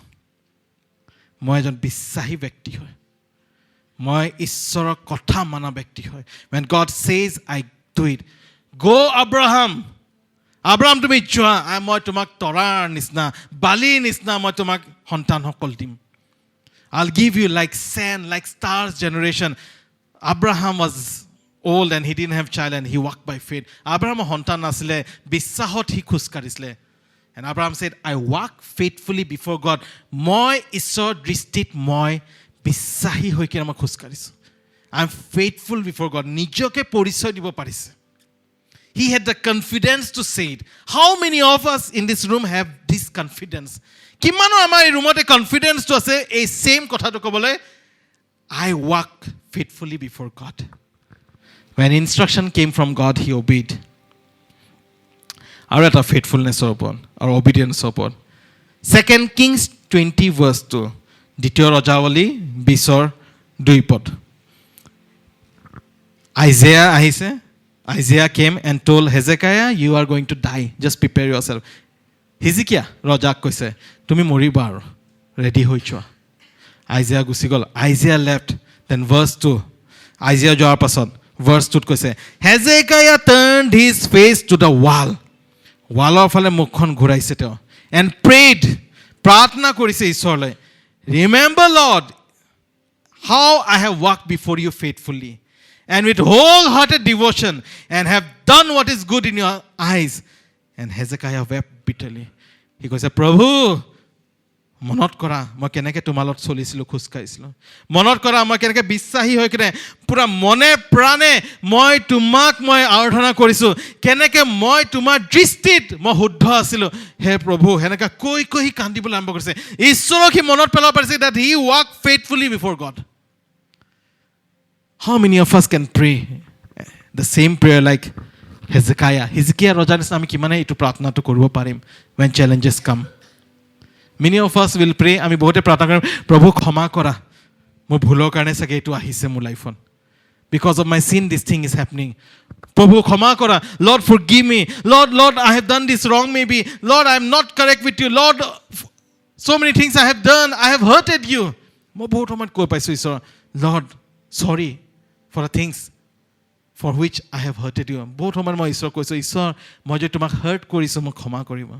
মই এজন বিশ্বাসী ব্যক্তি হয়. মই ঈশ্বৰৰ কথা মানা ব্যক্তি হয়. When God says, I do it. Go Abraham. Abraham তুমি যোৱা, মই তোমাক তৰাৰ নিচিনা, বালিৰ নিচিনা মই তোমাক সন্তানসকল দিম. I'll give you like sand, like stars generation. Abraham was old and he didn't have child and he walked by faith. Abraham সন্তান নাছিলে, বিশ্বাসত সি খোজ কাঢ়িছিলে. And Abraham said, I walk faithfully before God. মই ঈশ্বৰৰ দৃষ্টিত মই বিশ্বাসী হৈ কিনে মই খোজ কাঢ়িছো. I am faithful before God. নিজকে পৰিচয় দিব পাৰিছে. He had the confidence to say it. How many of us in this room have this confidence? কিমানো আমাৰ এই ৰুমতে কনফিডেন্সটো আছে এই সেম কথাটো ক'বলৈ, I walk faithfully before God. When instruction came from God, he obeyed. আৰু এটা faithfulness-ৰ ওপৰত আৰু obedience-ৰ ওপৰত. 2 Kings 20 verse 2. দ্বিতীয় ৰজাৱলী 20:2 পদ. Isaiah আহিছে. Isaiah came and told Hezekiah, you are going to die. Just prepare yourself. Hezekiah ৰজাক কৈছে তুমি মৰিবা আৰু ৰেডি হৈ যোৱা. Isaiah গুচি গ'ল. Isaiah left. Then verse 2. Isaiah যোৱাৰ পাছত ভাৰ্চটোত কৈছে হেজেকিয়াহ turned his face to the wall. ৱালৰ ফালে মুখখন ঘূৰাইছে তেওঁ and prayed. প্ৰাৰ্থনা কৰিছে ঈশ্বৰলৈ. Remember, Lord, how I have walked before you faithfully and with wholehearted devotion and have done what is good in your eyes. And Hezekiah wept bitterly. He কৈছে প্ৰভু মনত কৰা মই কেনেকৈ তোমাৰ লগত চলিছিলোঁ খোজকাঢ়িছিলোঁ মনত কৰা মই কেনেকৈ বিশ্বাসী হৈ কিনে পূৰা মনে প্ৰাণে মই তোমাক মই আৰাধনা কৰিছোঁ কেনেকৈ মই তোমাৰ দৃষ্টিত মই শুদ্ধ আছিলোঁ হে প্ৰভু সেনেকৈ কৈ কৈ সি কান্দিবলৈ আৰম্ভ কৰিছে ঈশ্বৰক সি মনত পেলাব পাৰিছে that he walked faithfully before God. How many of us can pray the same prayer like Hezekiah? Hezekiah ৰজাৰ নিচিনা আমি কিমানে এইটো প্ৰাৰ্থনাটো কৰিব পাৰিম when challenges come? Many of us will pray, আমি বহুতে প্ৰাৰ্থনা কৰিম প্ৰভু ক্ষমা কৰা মোৰ ভুলৰ কাৰণে চাগে এইটো আহিছে মোৰ লাইফত because of my sin this thing is happening. প্ৰভু ক্ষমা কৰা Lord forgive me. Lord I have done this wrong maybe. Lord I am not correct with you. Lord so many things I have done. I have hurted you. মই বহুত সময়ত কৈ পাইছোঁ ঈশ্বৰ Lord sorry for the things for which I have hurted you. বহুত সময়ত মই ঈশ্বৰ কৈছোঁ ঈশ্বৰ মই যে তোমাক হাৰ্ট কৰিছোঁ মোক ক্ষমা কৰিব.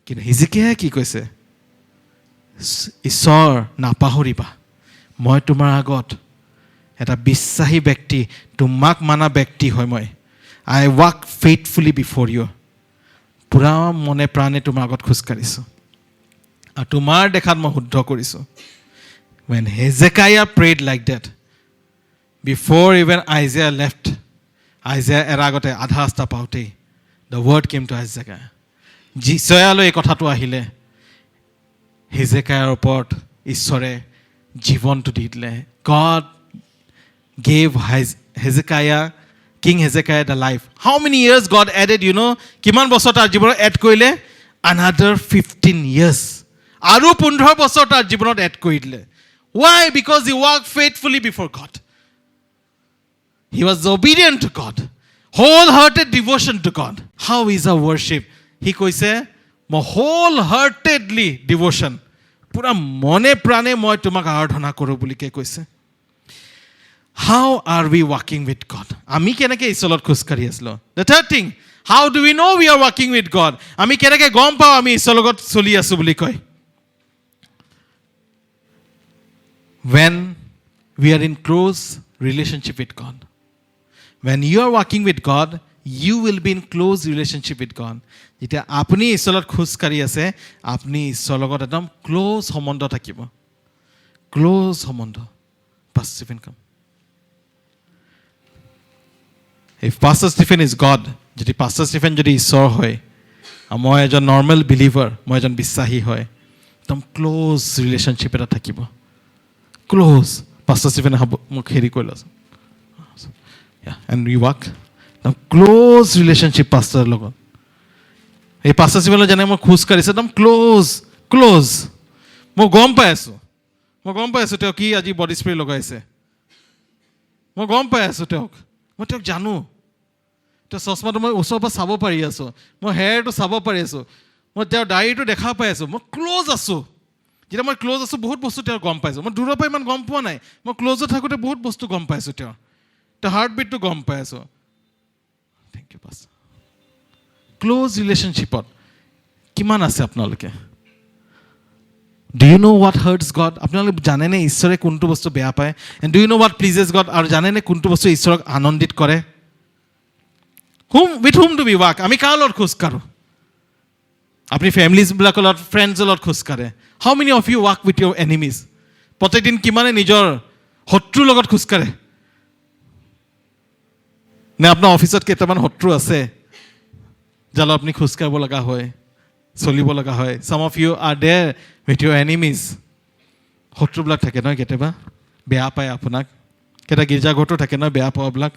কিন্তু হিজকিয়াহে কি কৈছে ঈশ্বৰ নাপাহৰিবা মই তোমাৰ আগত এটা বিশ্বাসী ব্যক্তি তোমাক মানা ব্যক্তি হয় মই আই ৱাক ফেইথফুলি বিফৰ ইউ পূৰা মনে প্ৰাণে তোমাৰ আগত খোজকাঢ়িছোঁ আৰু তোমাৰ দেখাত মই শুদ্ধ কৰিছোঁ. When Hezekiah prayed like that before even Isaiah left, Isaiah এৰাৰ আগতে আধা ৰাস্তা পাওঁতেই the word came to Hezekiah. যিচয়ালৈ এই কথাটো আহিলে হেজেকিয়াৰ ওপৰত ঈশ্বৰে জীৱনটো দি দিলে. God gave Hezekiah, King Hezekiah the life. How many years God added, you know? কিমান বছৰ তাৰ জীৱনত এড কৰিলে? Another 15 years. আৰু 15 বছৰ তাৰ জীৱনত এড কৰি দিলে. Why? Because he walked faithfully before God. He was obedient to God. Wholehearted devotion to God. How is our worship? He কৈছে মই wholeheartedly devotion পূৰা মনে প্ৰাণে মই তোমাক আৰাধনা কৰোঁ বুলিকে কৈছে. How are we walking with God? আমি কেনেকৈ ঈশ্বৰৰ লগত খোজকাঢ়ি আছিলোঁ? The third thing, how do we know we are walking with God? আমি কেনেকৈ গম পাওঁ আমি ঈশ্বৰৰ লগত চলি আছোঁ বুলি কয়? When we are in close relationship with God. When you are walking with God, you will be in close relationship with God. যেতিয়া আপুনি ঈশ্বৰৰ লগত খোজকাঢ়ি আছে আপুনি ঈশ্বৰৰ লগত একদম ক্ল'জ সম্বন্ধ থাকিব ক্ল'জ সম্বন্ধ. Pastor Stephen come. If Pastor Stephen is God, যদি Pastor Stephen যদি ঈশ্বৰ হয় আৰু মই এজন নৰ্মেল বিলিভাৰ মই এজন বিশ্বাসী হয় একদম ক্ল'জ ৰিলেশ্যনশ্বিপ এটা থাকিব ক্ল'জ. Pastor Stephen মোক হেৰি কৰি লৈছোঁ and we walk একদম ক্ল'জ ৰিলেশ্যনশ্বিপ পাষ্টাৰৰ লগত. এই Pastor Stephen যেনে মই খোজ কাঢ়িছোঁ একদম ক্ল'জ ক্ল'জ. মই গম পাই আছোঁ তেওঁ কি আজি বডি স্প্ৰে লগাইছে মই গম পাই আছোঁ মই তেওঁক জানো তেওঁ চশমাটো মই ওচৰৰ পৰা চাব পাৰি আছোঁ মই হেয়াৰটো চাব পাৰি আছোঁ মই তেওঁৰ ডায়েৰীটো দেখা পাই আছোঁ মই ক্ল'জ আছোঁ. যেতিয়া মই ক্ল'জ আছোঁ বহুত বস্তু তেওঁ গম পাইছোঁ মই দূৰৰ পৰা ইমান গম পোৱা নাই মই ক্ল'জত থাকোঁতে বহুত বস্তু গম পাইছোঁ তেওঁৰ হাৰ্ট বিটটো গম পাই আছোঁ. Thank you pass. ক্ল'জ ৰিলেশ্যনশ্বিপত কিমান আছে আপোনালোকে? Do you know' what hurts God? আপোনালোকে জানেনে ঈশ্বৰে কোনটো বস্তু বেয়া পায়? And do you know' what pleases God? আৰু জানেনে কোনটো বস্তু ঈশ্বৰক আনন্দিত কৰে? With whom do we walk? আমি কাৰ লগত খোজকাঢ়োঁ? আপুনি ফেমিলিজবিলাকৰ লগত ফ্ৰেণ্ডছৰ লগত খোজকাঢ়ে. How many of you walk with your enemies? প্ৰত্যেকদিন কিমানে নিজৰ শত্ৰুৰ লগত খোজকাঢ়ে? নে আপোনাৰ অফিচত কেইটামান শত্ৰু আছে যাৰ লগত আপুনি খোজকাঢ়িব লগা হয় চলিব লগা হয়? Some of you are there with your enemies. শত্ৰুবিলাক থাকে নহয় কেতিয়াবা বেয়া পায় আপোনাক. কেইটা গীৰ্জাঘৰতো থাকে নহয় বেয়া পোৱাবিলাক.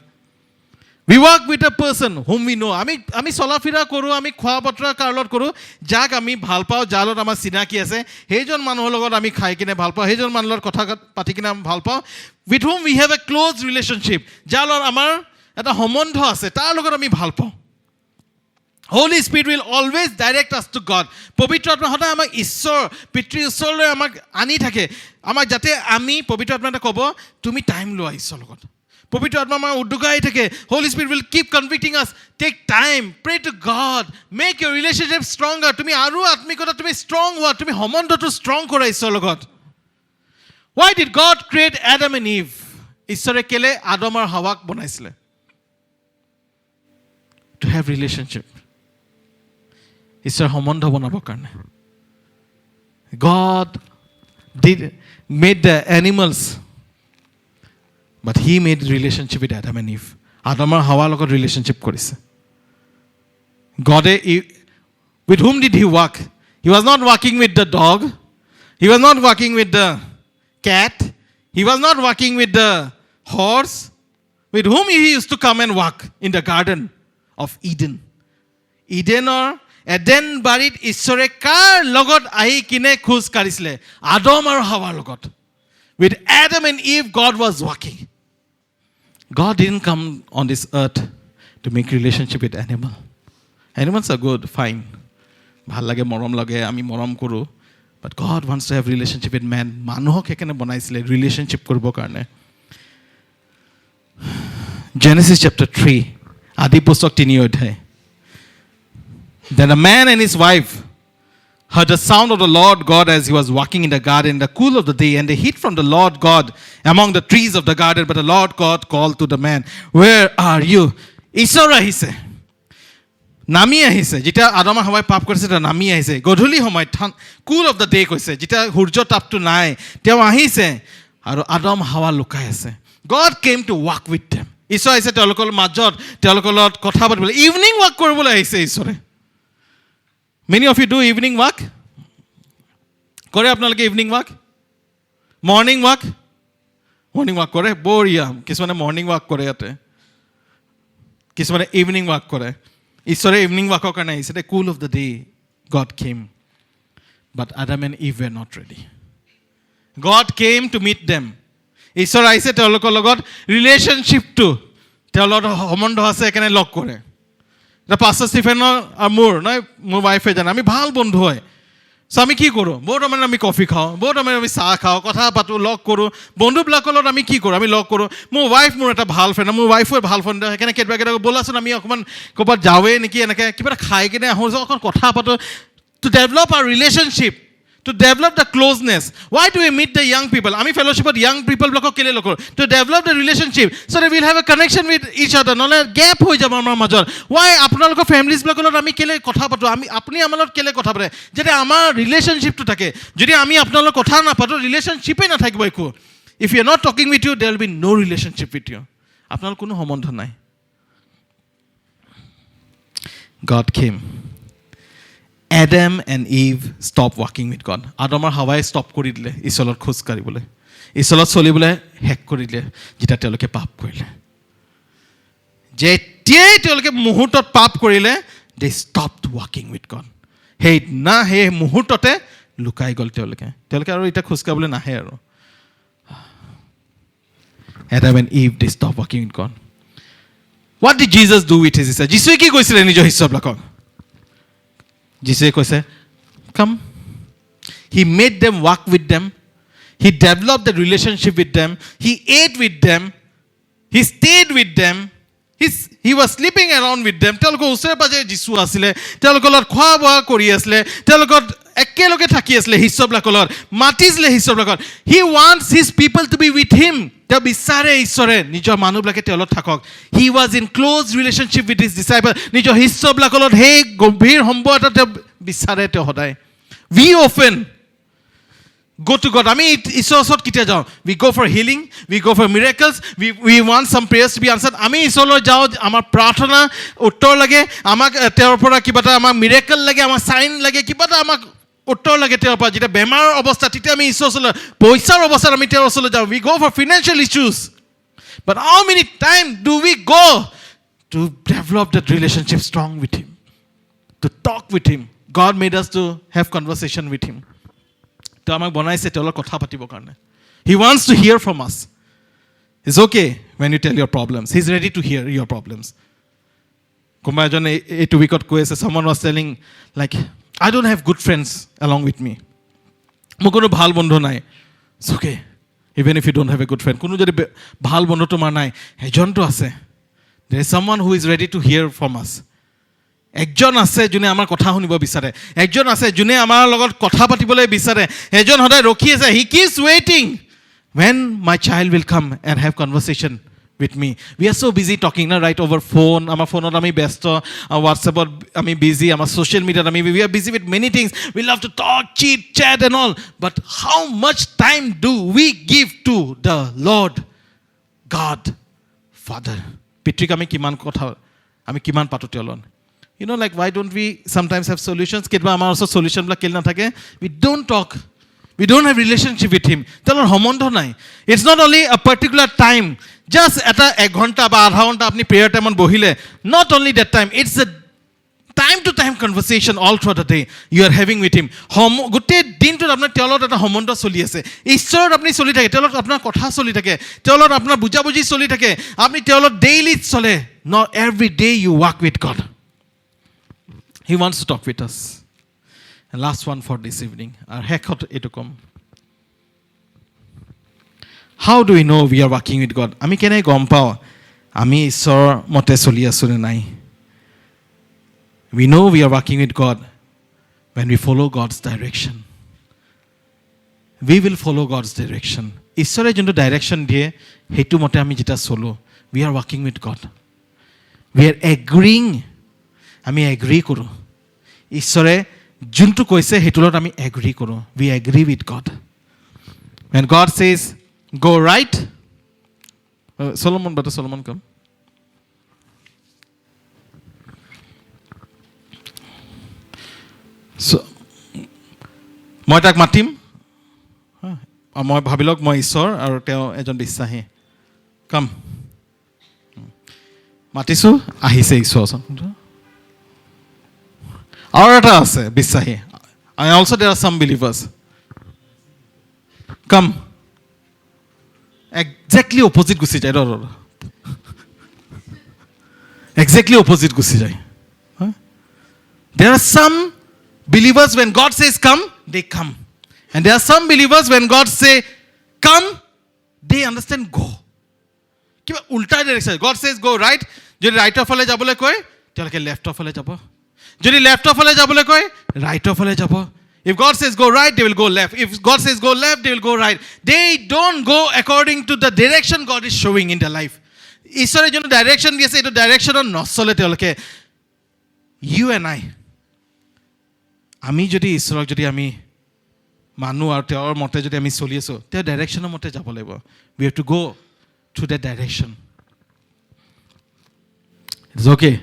We walk with a person whom we know. আমি চলা ফিৰা কৰোঁ আমি খোৱা বতৰা কাৰ লগত কৰোঁ যাক আমি ভাল পাওঁ যাৰ লগত আমাৰ চিনাকি আছে সেইজন মানুহৰ লগত আমি খাই কিনে ভাল পাওঁ সেইজন মানুহৰ লগত কথা পাতি কিনে আমি ভাল পাওঁ. With whom we have a close relationship. যাৰ লগত আমাৰ এটা সম্বন্ধ আছে তাৰ লগত আমি ভাল পাওঁ. Holy Spirit will always direct us to God. পবিত্ৰ আত্মা সদায় আমাক ঈশ্বৰ পিতৃ ঈশ্বৰলৈ আমাক আনি থাকে আমাক যাতে আমি পবিত্ৰ আত্মাই ক'ব তুমি টাইম লোৱা ঈশ্বৰৰ লগত পবিত্ৰ আত্মা আমাৰ উদ্যোগাই থাকে Holy Spirit will keep convicting us take time pray to God make your relationship stronger তুমি আৰু আত্মিকতা তুমি ষ্ট্ৰং হোৱা তুমি সম্বন্ধটো ষ্ট্ৰং কৰা ঈশ্বৰৰ লগত Why did God create Adam and Eve? ঈশ্বৰে কেলে আদম আৰু হাৱাক বনাইছিলে to have relationship ঈশ্বৰ সম্বন্ধ বনাবৰ কাৰণে God made the animals but he made relationship with Adam and Eve Adam আৰু হাৱাৰ লগত relationship কৰিছে God with whom did he walk he was not walking with the dog he was not walking with the cat he was not walking with the horse with whom he used to come and walk in the garden of Eden or Eden barit ঈশ্বৰে কাৰ লগত আহি কিনে খোজ কাঢ়িছিলে Adam আৰু হাৱাৰ লগত with Adam and Eve God was walking God didn't come on this earth to make relationship with animals are good fine ভাল লাগে মৰম লাগে আমি মৰম কৰো but God wants to have relationship with man মানুহক একেনে বনাইছিলে relationship কৰিবৰ কাৰণে Genesis chapter 3 আদি পুস্তক 3 অধ্যায় Then a man and his wife heard the sound of the Lord God as he was walking in the garden in the cool of the day, and they hid from the Lord God among the trees of the garden. But the Lord God called to the man, Where are you? ঈশ্বৰ আহিছে নামি আহিছে যেতিয়া Adam আৰু হাৱাই পাপ কৰিছে তেওঁ নামি আহিছে গধূলি সময়ত কুল অফ দ্য ডে কৈছে যেতিয়া সূৰ্য তাপটো নাই তেওঁ আহিছে আৰু আদম হাৱা লুকাই আছে God came to walk with them ঈশ্বৰ আহিছে তেওঁলোকৰ মাজত তেওঁলোকৰ লগত কথা পাতিবলৈ ইভিনিং ৱাক কৰিবলৈ আহিছে ঈশ্বৰে Many of you do evening walk? কৰে আপোনালোকে ইভিনিং ৱাক মৰ্নিং ৱাক কৰে বঢ়িয়া কিছুমানে মৰ্নিং ৱাক কৰে ইয়াতে কিছুমানে ইভিনিং ৱাক কৰে ঈশ্বৰে ইভিনিং ৱাকৰ কাৰণে আহিছে the cool of the day God came but Adam and Eve were not ready God came to meet them ঈশ্বৰ আহিছে তেওঁলোকৰ লগত ৰিলেশ্যনশ্বিপটো তেওঁলোকৰ সম্বন্ধ আছে একেনে লগ কৰে The Pastor Stephen আৰ মোৰ ওয়াইফে জানে আমি ভাল বন্ধু হয় সো আমি কি কৰোঁ বহুত মানে আমি কফি খাওঁ বহুত মানে আমি চাহ খাওঁ কথা পাতোঁ লগ কৰোঁ বন্ধুবিলাকৰ লগত আমি কি কৰোঁ আমি লগ কৰোঁ মোৰ ৱাইফ মোৰ এটা ভাল ফ্ৰেণ্ড মোৰ ৱাইফো ভাল ফ্ৰেণ্ড সেইকাৰণে কেতিয়াবা ব'লাচোন আমি অকণমান ক'ৰবাত যাওঁৱে নেকি এনেকৈ কিবা এটা খাই কিনে আহোঁ অকণ কথা পাতোঁ to develop R relationship to develop the closeness why do we meet the young people আমি fellowshipত young people block কেলে Lahkar to develop the relationship so that we'll have a connection with each other নহলে gap হৈ যাব আমাৰ মাজত why আপোনালোকৰ families blockত আমি কেলে কথা পাতো আমি আপুনি আমাৰ লগত কেলে কথা পাতে যদি আমাৰ ৰিলেশ্যনশ্বিপটো থাকে যদি আমি আপোনালোকৰ কথা নাপাতো ৰিলেশ্যনশ্বিপে নাথাকিব একো if you are not talking with you there will be no relationship with you আপোনালোকৰ কোনো সম্বন্ধ নাই God came Adam and Eve stopped walking with God. Adam আৰু হাৱাই ষ্টপ কৰি দিলে ঈশ্বৰৰ খোজ কাঢ়িবলৈ ঈশ্বৰৰ চলিবলৈ হেক কৰি দিলে যেতিয়া তেওঁলোকে পাপ কৰিলে যেতিয়াই তেওঁলোকে মুহূৰ্তত পাপ কৰিলে they stopped walking with God সেই মুহূৰ্ততে লুকাই গ'ল তেওঁলোকে আৰু এতিয়া খোজ কাঢ়িবলৈ নাহে আৰু Adam and Eve they stopped walking with God. What did Jesus do with his disciples? যিশুৱে কি কৈছিলে নিজৰ শিষ্যবিলাকক Jesus কৈছে come he made them walk with them he developed the relationship with them he ate with them he stayed with them he was sleeping around with them তেওঁলোকৰ ওচৰে পাজৰে যিশু আছিলে তেওঁলোকৰ লগত খোৱা বোৱা কৰি আছিলে তেওঁলোকৰ একেলগে থাকি আছিলে শিষ্যবিলাকৰ লগত মাতিছিলে শিষ্যবিলাকক he wants his people to be with him তেওঁ বিচাৰে ঈশ্বৰে নিজৰ মানুহবিলাকে তেওঁলোক থাকক he was in close relationship with his disciples নিজৰ শিষ্যবিলাকৰ লগত সেই গম্ভীৰ সম্বন্ধ তেওঁ বিচাৰে তেওঁ সদায় we often go to God আমি ঈশ্বৰৰ ওচৰত কেতিয়া যাওঁ we go for healing we go for miracles we want some prayers to be answered আমি ঈশ্বৰৰ যাওঁ আমাৰ প্ৰাৰ্থনা উত্তৰ লাগে আমাক তেওঁৰ পৰা কিবা এটা আমাক মিৰেকল লাগে আমাক সাইন লাগে কিবা এটা আমাক উত্তৰ লাগে তেওঁৰ পৰা যেতিয়া বেমাৰৰ অৱস্থা তেতিয়া আমি ঈশ্বৰৰ ওচৰত পইচাৰ অৱস্থাত আমি তেওঁৰ ওচৰত যাওঁ we go for financial issues but how many time do we go to develop that relationship strong with him to talk with him God made us to have conversation with him তেওঁ আমাক বনাইছে তেওঁৰ লগত কথা পাতিবৰ কাৰণে he wants to hear from us it's okay when you tell your problems he's ready to hear your problems কোনোবা এজন এইটো উইকত কৈ আছে someone was telling like I don't have good friends along with me মোৰ কোনো ভাল বন্ধু নাই it's okay Even if you don't have a good friend. কোনো যদি ভাল বন্ধু তোমাৰ নাই, এজনটো আছে. There is someone who is ready to hear from us. একজন আছে যোনে আমাৰ কথা শুনিব বিচাৰে. একজন আছে যোনে আমাৰ লগত কথা পাতিবলৈ বিচাৰে. এজন সদায় ৰখি আছে. He keeps waiting. When my child will come and have conversation with me. We are so busy talking, right, over phone. Our phone আমি ব্যস্ত, WhatsApp আমি busy, our social media we are busy with many things. We love to talk, chit, chat and all. But how much time do we give to the Lord God Father? পিতৃক আমি কিমান কথা আমি কিমান পাতো তেওঁলোক. You know, like, why don't we sometimes have solutions? কেতিয়াবা আমাৰ ওচৰত solution বিলাক কেলে নাথাকে? We don't talk. We don't have relationship with him. তেওঁলোকৰ সম্বন্ধ নাই. It's not only a particular time. Just এটা 1 ঘণ্টা বা আধা ঘণ্টা আপনি prayer time বহিলে. Not only that time. It's a time to time conversation all throughout the day you are having with him. গোটেই দিনটোত আপোনাৰ তেওঁলোকৰ এটা সম্বন্ধ চলি আছে. ঈশ্বৰৰ আপুনি চলি থাকে. তেওঁলোকৰ আপোনাৰ কথা চলি থাকে. তেওঁলোকৰ আপোনাৰ বুজাবুজি চলি থাকে. আপুনি তেওঁলোকৰ daily চলে. Not every day you walk with God. He wants to talk with us. And last one for this evening. Our শেষত এইটো কম. How do we know we are walking with God? আমি কেনে গম পাওঁ আমি ঈশ্বৰৰ মতে চলি আছো নে নাই? We know we are walking with God when we follow God's direction. We will follow God's direction. ঈশ্বৰে যোনটো ডাইৰেকশ্যন দিয়ে সেইটো মতে আমি যেতিয়া চলো, we are walking with God. We are agreeing. আমি এগ্ৰী কৰোঁ. ঈশ্বৰে যোনটো কৈছে সেইটো লগত আমি এগ্ৰী কৰোঁ. We agree with God. When God says, go right. Solomon, brother Solomon, come. So, মই তাক মাতিম. মই ভাবিলক মই ঈশ্বৰ আৰু তেওঁ এজন বিশ্বাসী. কাম. মাতিছোঁ, আহিছে ঈশ্বৰ. আৰু এটা আছে বিশ্বাসী. And also there are some believers. Come. Exactly opposite গুচি যায়. Exactly opposite গুচি যায়. There are some believers when God says come, they come. And there are some believers when God say come, they understand go. কিবা উল্টা direction. God says go right. যদি ৰাইটৰ ফালে যাবলৈ কয় তেওঁলোকে লেফ্টৰ ফালে যাব. যদি লেফ্টৰ ফালে যাবলৈ কয় ৰাইটৰ ফালে যাব. If God says go right, they will go left. If God says go left, they will go right. They don't go according to the direction God is showing in their life. ঈশ্বৰে যোনটো direction দিছে এইটো ডাইৰেকশ্যনত নচলে তেওঁলোকে. You and I, আমি যদি ঈশ্বৰক যদি আমি মানুহ আৰু তেওঁৰ মতে যদি আমি চলি আছোঁ, তেওঁৰ ডাইৰেকশ্যনৰ মতে যাব লাগিব. We have to go through that direction. It's okay.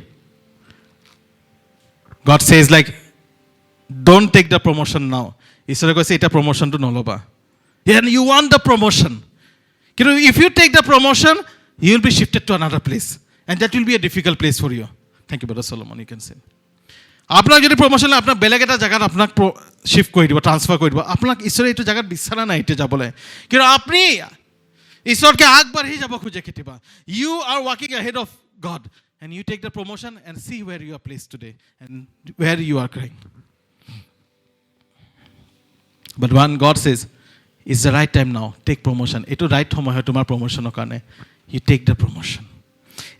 God says like, don't take the promotion now. ঈশ্বৰে কৈছে এটা প্ৰমোশ্যনটো নল'বা. And you want the promotion. If you take the promotion, you will be shifted to another place. And that will be a difficult place for you. Thank you, Brother Solomon. You can say. আপোনাক যদি promotion আপোনাক বেলেগ এটা জেগাত আপোনাক shift কৰি দিব, transfer কৰি দিব. আপোনাক ঈশ্বৰে এইটো জেগাত বিচৰা নাই এতিয়া যাবলৈ. কিন্তু আপুনি ঈশ্বৰকে আগবাঢ়ি যাব খোজে কেতিয়াবা. You are walking ahead of God. And you take the promotion and see where you are placed today and where you are going. But when God says, it's the right time now, take promotion. It's the right time to take promotion. You take the promotion.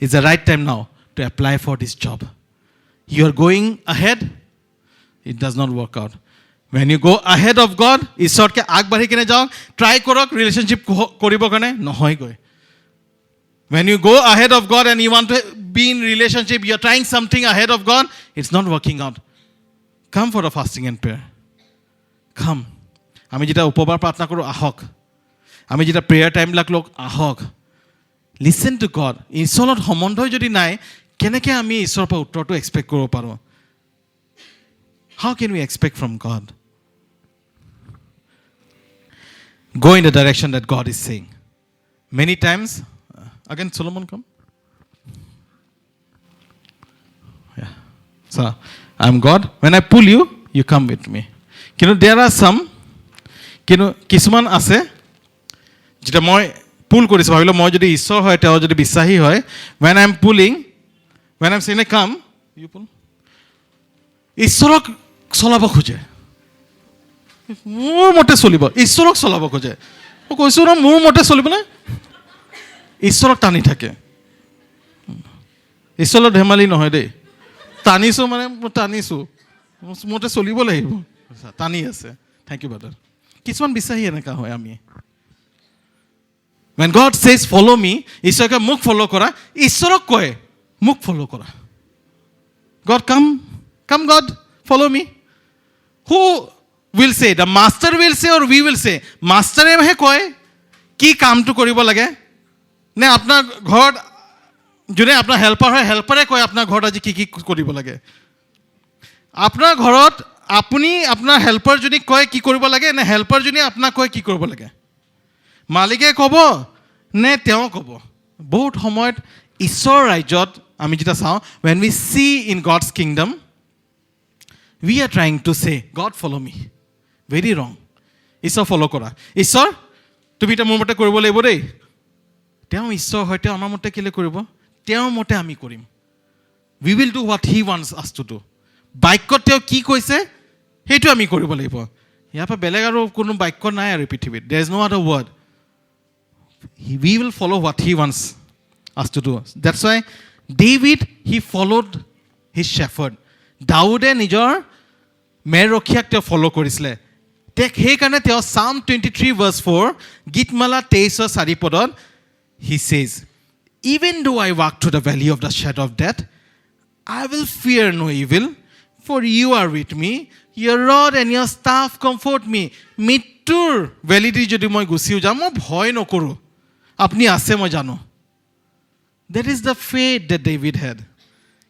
It's the right time now to apply for this job. You are going ahead, it does not work out. When you go ahead of God, ঈশ্বৰকে আগবাঢ়ি কিনে যাওক, try কৰক relationship কৰিবৰ কাৰণে, নহয় গৈ. When you go ahead of God and you want to be in relationship, you are trying something ahead of God, it's not working out. Come for a fasting and prayer. Come. আমি যেতিয়া উপবাস প্ৰাৰ্থনা কৰোঁ আহক. আমি যেতিয়া prayer টাইমবিলাক লওক আহক. Listen to God. ঈশ্বৰৰ লগত সম্বন্ধই যদি নাই, কেনেকৈ আমি ঈশ্বৰৰ পৰা উত্তৰটো এক্সপেক্ট কৰিব পাৰোঁ? How can we expect from God? Go in the direction that God is saying. Many times, again, Solomon, come. Yeah. So, I'm God. When I pull you, you come with me. There are some, কিছুমান আছে যেটা মই পুল কৰিছোঁ, ভাবিলোঁ মই যদি ঈশ্বৰ হয়, তেওঁ যদি বিশ্বাসী হয়, when I'm pulling, when I'm saying come, you pull. ঈশ্বৰক চলাব খোজে, মোৰ মতে চলিব, ঈশ্বৰক চলাব খোজে. মই কৈছোঁ ন মোৰ মতে চলিবলৈ ঈশ্বৰক টানি থাকে ঈশ্বৰৰ ধেমালি নহয় দেই টানিছোঁ মানে মই টানিছোঁ মতে চলিব লাগিব টানি আছে থেংক ইউ ব্ৰাদাৰ কিছুমান বিশ্বাসী এনেকুৱা হয় আমি when God says follow me ঈশ্বৰকে মোক ফ'ল' কৰা ঈশ্বৰক কয় মোক ফ'ল' কৰা God come God follow me who will say the master will say or we will say মাষ্টাৰেহে কয় কি কামটো কৰিব লাগে নে আপোনাৰ ঘৰত যোনে আপোনাৰ হেল্পাৰ হয় হেল্পাৰে কয় আপোনাৰ ঘৰত আজি কি কি কৰিব লাগে আপোনাৰ ঘৰত আপুনি আপোনাৰ হেল্পাৰজনীক কয় কি কৰিব লাগে নে হেল্পাৰজনীয়ে আপোনাক কয় কি কৰিব লাগে মালিকে ক'ব নে তেওঁ ক'ব বহুত সময়ত ঈশ্বৰৰ ৰাজ্যত আমি যেতিয়া চাওঁ when we see in God's kingdom we are trying to say God follow me very wrong ঈশ্বৰ ফ'ল' কৰা ঈশ্বৰ তুমি এতিয়া মোৰ মতে কৰিব লাগিব দেই তেওঁ ঈশ্বৰ হয় তেওঁ আমাৰ মতে কেলৈ কৰিব তেওঁৰ মতে আমি কৰিম we will do what he wants us to do বাক্যত তেওঁ কি কৈছে সেইটো আমি কৰিব লাগিব ইয়াৰ পৰা বেলেগ আৰু কোনো বাক্য নাই আৰু পৃথিৱীত there is no other word we will follow what he wants us to do that's why David he followed his shepherd দাউদে নিজৰ মেৰখীয়াক তেওঁ ফ'ল' কৰিছিলে সেইকাৰণে তেওঁ Psalm 23 verse 4 গীতমালা 23 পদত he says even though I walk through the valley of the shadow of death I will fear no evil for you are with me your rod and your staff comfort me মৃত্যুৰ ভেলিডি যদি মই গুচিও যাম মই ভয় নকৰোঁ আপুনি আছে মই জানো that is the faith that David had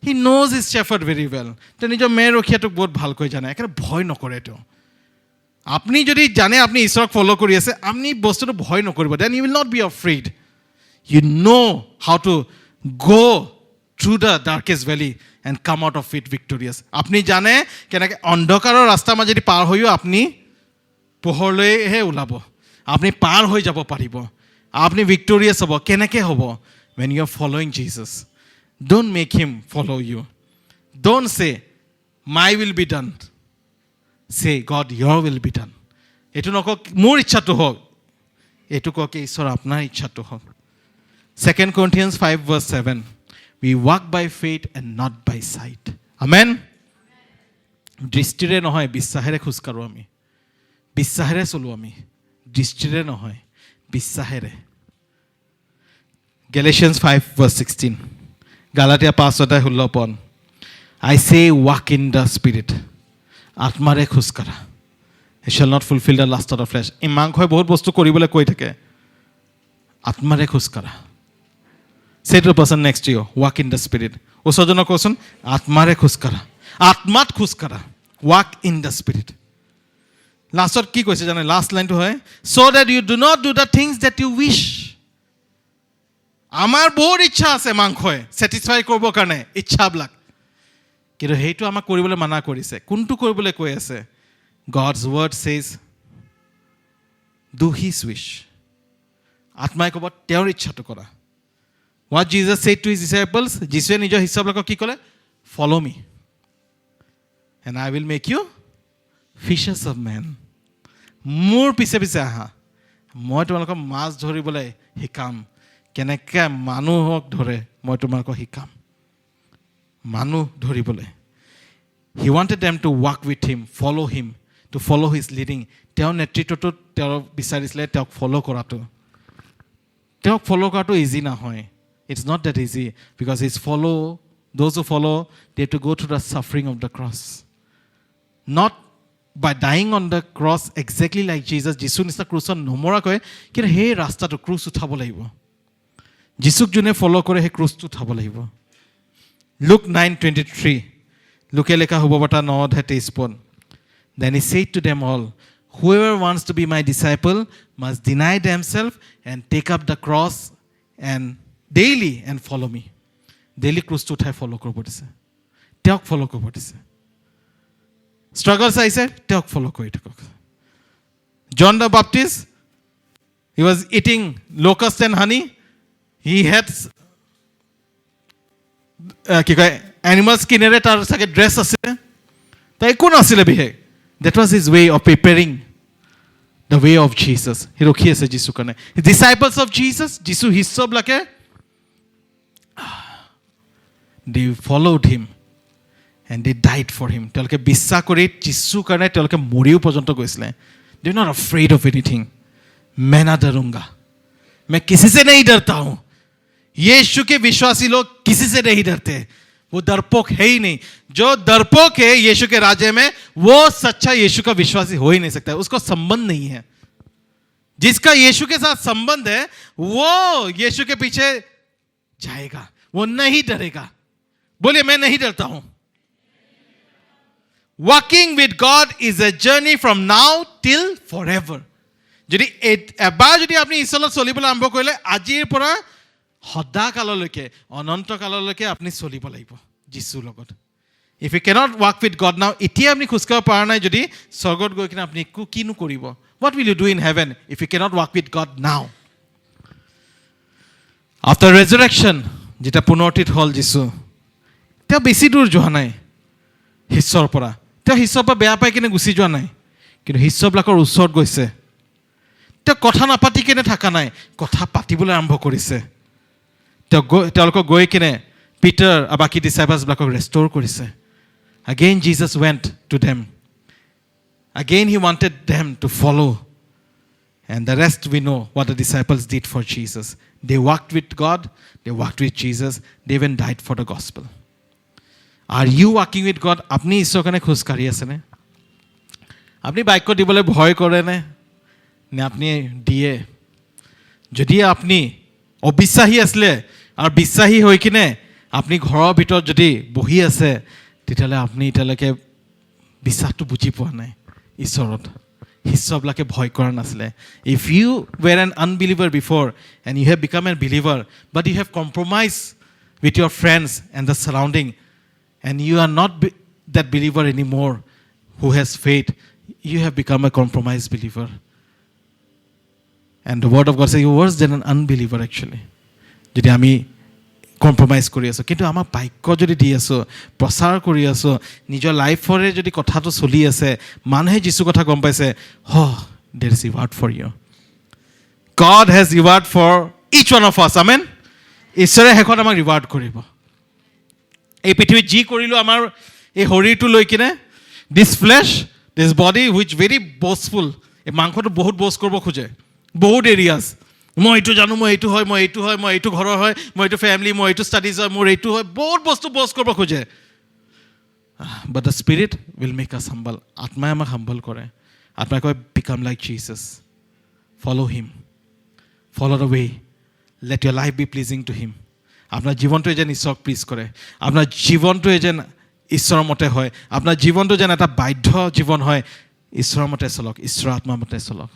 he knows his shepherd very well তেওঁ নিজৰ মেৰখীয়াটোক বহুত ভালকৈ জানে একেবাৰে ভয় নকৰে তেওঁ আপুনি যদি জানে আপুনি ঈশ্বৰক ফ'ল' কৰি আছে আপুনি বস্তুটো ভয় নকৰিব then you will not be afraid you know how to go through the darkest valley and come out of it victorious আপুনি জানে কেনেকৈ অন্ধকাৰৰ ৰাস্তা মাজেদি পাৰ হৈও আপুনি পোহৰলৈহে ওলাব আপুনি পাৰ হৈ যাব পাৰিব আপুনি victorious হ'ব কেনেকৈ হ'ব when you are following Jesus don't make him follow you don't say my will be done say God your will be done এইটো নকওক মোৰ ইচ্ছাটো হওক এইটো কওক ঈশ্বৰ আপোনাৰ ইচ্ছাটো হওক 2 Corinthians 5 verse 7 we walk by faith and not by sight amen দৃষ্টিৰে নহয় বিশ্বাসেৰে খোজ কাঢ়ো আমি বিশ্বাসেৰে চলো আমি দৃষ্টিৰে নহয় বিশ্বাসেৰে Galatians 5 verse 16 Galatia 5:16 I say walk in the spirit আত্মাৰে খোজ কাঢ়া you shall not fulfill the lust of the flesh এই মাংসই বহুত বস্তু কৰিবলৈ কৈ থাকে আত্মাৰে খোজ কাঢ়া say to the person next to you walk in the spirit ওচৰজনক কোৱাচোন আত্মাৰে খোজ কাঢ়া আত্মাত খোজ কাঢ়া walk in the spirit লাষ্টত কি কৈছে জানে লাষ্ট লাইনটো হয় so that you do not do the things that you wish আমাৰ বহুত ইচ্ছা আছে মাংসই স্যাটিসফাই কৰিবৰ কাৰণে ইচ্ছাবিলাক কিন্তু সেইটো আমাক কৰিবলৈ মানা কৰিছে কোনটো কৰিবলৈ কৈ আছে God's word says do his wish আত্মাই ক'ব তেওঁৰ ইচ্ছাটো কৰা what Jesus said to his disciples যিশুৱে নিজৰ শিষ্যবিলাকক কি ক'লে follow me and I will make you fishers of men মোৰ পিছে পিছে আহা মই তোমালোকক মাছ ধৰিবলৈ শিকাম কেনেকৈ মানুহক ধৰে মই তোমালোকক শিকাম মানুহ ধৰিবলৈ he wanted them to walk with him follow him to follow his leading তেওঁৰ নেতৃত্বটো তেওঁ বিচাৰিছিলে তেওঁক ফ'ল' কৰাটো ইজি নহয় it's not that easy because those who follow they have to go through the suffering of the cross not by dying on the cross exactly like Jesus যিশু নিচিনা ক্ৰুচত নমৰাকৈ কিন্তু সেই ৰাস্তাটো ক্ৰুচ উঠাব লাগিব যিশুক যোনে ফ'ল' কৰে সেই ক্ৰুচটো উঠাব লাগিব Luke 9:23 লুকে লেখা সুবৰ্তা 9:23 Then he said to them all whoever wants to be my disciple must deny themselves and take up the cross and daily and follow me daily ক্ৰুচ to উঠাই ফ'ল' কৰিব দিছে তেওঁক ফ'ল' কৰিব দিছে struggles আইছে তেওঁক ফ'ল' কৰি থাকক John the Baptist he was eating locust and honey he had কি কয় এনিমেল স্কিনেৰে তাৰ চাগে ড্ৰেছ আছে তাই একো নাছিলে বিহে that was his way of preparing the way of Jesus. He ৰখি আছে যীশুৰ কাৰণে. Disciples of Jesus, যীশু শিষ্যবিলাকে they followed him and they died for him. তেওঁলোকে বিশ্বাস কৰি যীশুৰ কাৰণে তেওঁলোকে মৰিও পৰ্যন্ত গৈছিলে. They were not afraid of anything. मैं ना डरूंगा, मैं किसी से नहीं डरता हूं. यीशु के विश्वासी लोग किसी से नहीं डरते. वो डरपोक है ही नहीं. जो डरपोक है यीशु के राज्य में, वो सच्चा यीशु का विश्वासी हो ही नहीं सकता. उसको संबंध नहीं है. जिसका यीशु के साथ संबंध है वो यीशु के पीछे जाएगा, वो नहीं डरेगा. बोलिए, मैं नहीं डरता हूं. Walking with God is a journey from now till forever. যদি এবাৰ যদি আপুনি ঈশ্বৰৰ চলিবলৈ আৰম্ভ কৰিলে, আজিৰ পৰা সদা কাললৈকে, অনন্ত কাললৈকে আপুনি চলিব লাগিব যীশুৰ লগত. If you can't walk with God now, এতিয়া আপুনি খোজকাঢ়িব পৰা নাই যদি, স্বৰ্গত গৈ কিনে আপুনি কিনো কৰিব? What will you do in heaven if you can't walk with God now? After resurrection, যেতিয়া পুনৰুত্থিত হ'ল যীশু, তেওঁ বেছি দূৰ যোৱা নাই শিষ্যৰ পৰা. তেওঁ শিষ্যৰ পৰা বেয়া পাই কিনে গুচি যোৱা নাই, কিন্তু শিষ্যবিলাকৰ ওচৰত গৈছে. তেওঁ কথা নাপাতি কেনে থকা নাই, কথা পাতিবলৈ আৰম্ভ কৰিছে. তেওঁলোকক গৈ কিনে পিটাৰ আৰু বাকী ডিচাইপলছবিলাকক ৰেষ্ট'ৰ কৰিছে. Again Jesus went to them. Again he wanted them to follow. And the rest we know what the disciples did for Jesus. They walked with God, they walked with Jesus, they even died for the gospel. Are you walking with God? আপনি ঈশ্বৰৰ কাৰণে খোজ কাঢ়ি আছেনে? আপুনি বাক্য দিবলৈ ভয় কৰেনে? নে আপুনি দিয়ে? যদি আপুনি অবিশ্বাসী আছিলে আৰু বিশ্বাসী হৈ কিনে আপুনি ঘৰৰ ভিতৰত যদি বহি আছে, তেতিয়াহ'লে আপুনি এতিয়ালৈকে বিশ্বাসটো বুজি পোৱা নাই ঈশ্বৰত. শিষ্যবিলাকে ভয় কৰা নাছিলে. If you were an unbeliever before and you have become a believer, but you have compromise with your friends and the surrounding, and you are not that believer anymore who has faith, you have become a compromised believer. And the word of God says you're worse than an unbeliever actually. যদি আমি compromise কৰি আছোঁ, কিন্তু আমাৰ বাক্য যদি দি আছোঁ, প্ৰচাৰ কৰি আছোঁ, নিজৰ লাইফৰে যদি কথাটো চলি আছে, মানুহে যিছু কথা গম পাইছে, there is reward for you. God has reward for each one of us. Amen. ঈশ্বৰে শেষত আমাক ৰিৱাৰ্ড কৰিব. এই পৃথিৱীত যি কৰিলোঁ আমাৰ এই শৰীৰটো লৈ কিনে, this flesh, this body which very boastful, এই মাংসটো বহুত বষ্ট কৰিব খোজে, বহুত এৰিয়াজ. মই এইটো জানো, মই এইটো হয়, মই এইটো হয়, মই এইটো ঘৰৰ হয়, মই এইটো ফেমিলি, মই এইটো ষ্টাডিজ হয়, মোৰ এইটো হয়, বহুত বস্তু বষ্ট কৰিব খোজে. But the spirit will make us humble. আত্মাই আমাক হাম্বল কৰে. আত্মাই কয়, become like Jesus, follow' him, follow' the way, let your life be pleasing to him. আপোনাৰ জীৱনটোৱে যেন ঈশ্বৰক প্লিজ কৰে, আপোনাৰ জীৱনটোৱে যেন ঈশ্বৰৰ মতে হয়, আপোনাৰ জীৱনটো যেন এটা বাধ্য জীৱন হয়, ঈশ্বৰৰ মতে চলক, ঈশ্বৰৰ আত্মাৰ মতে চলক.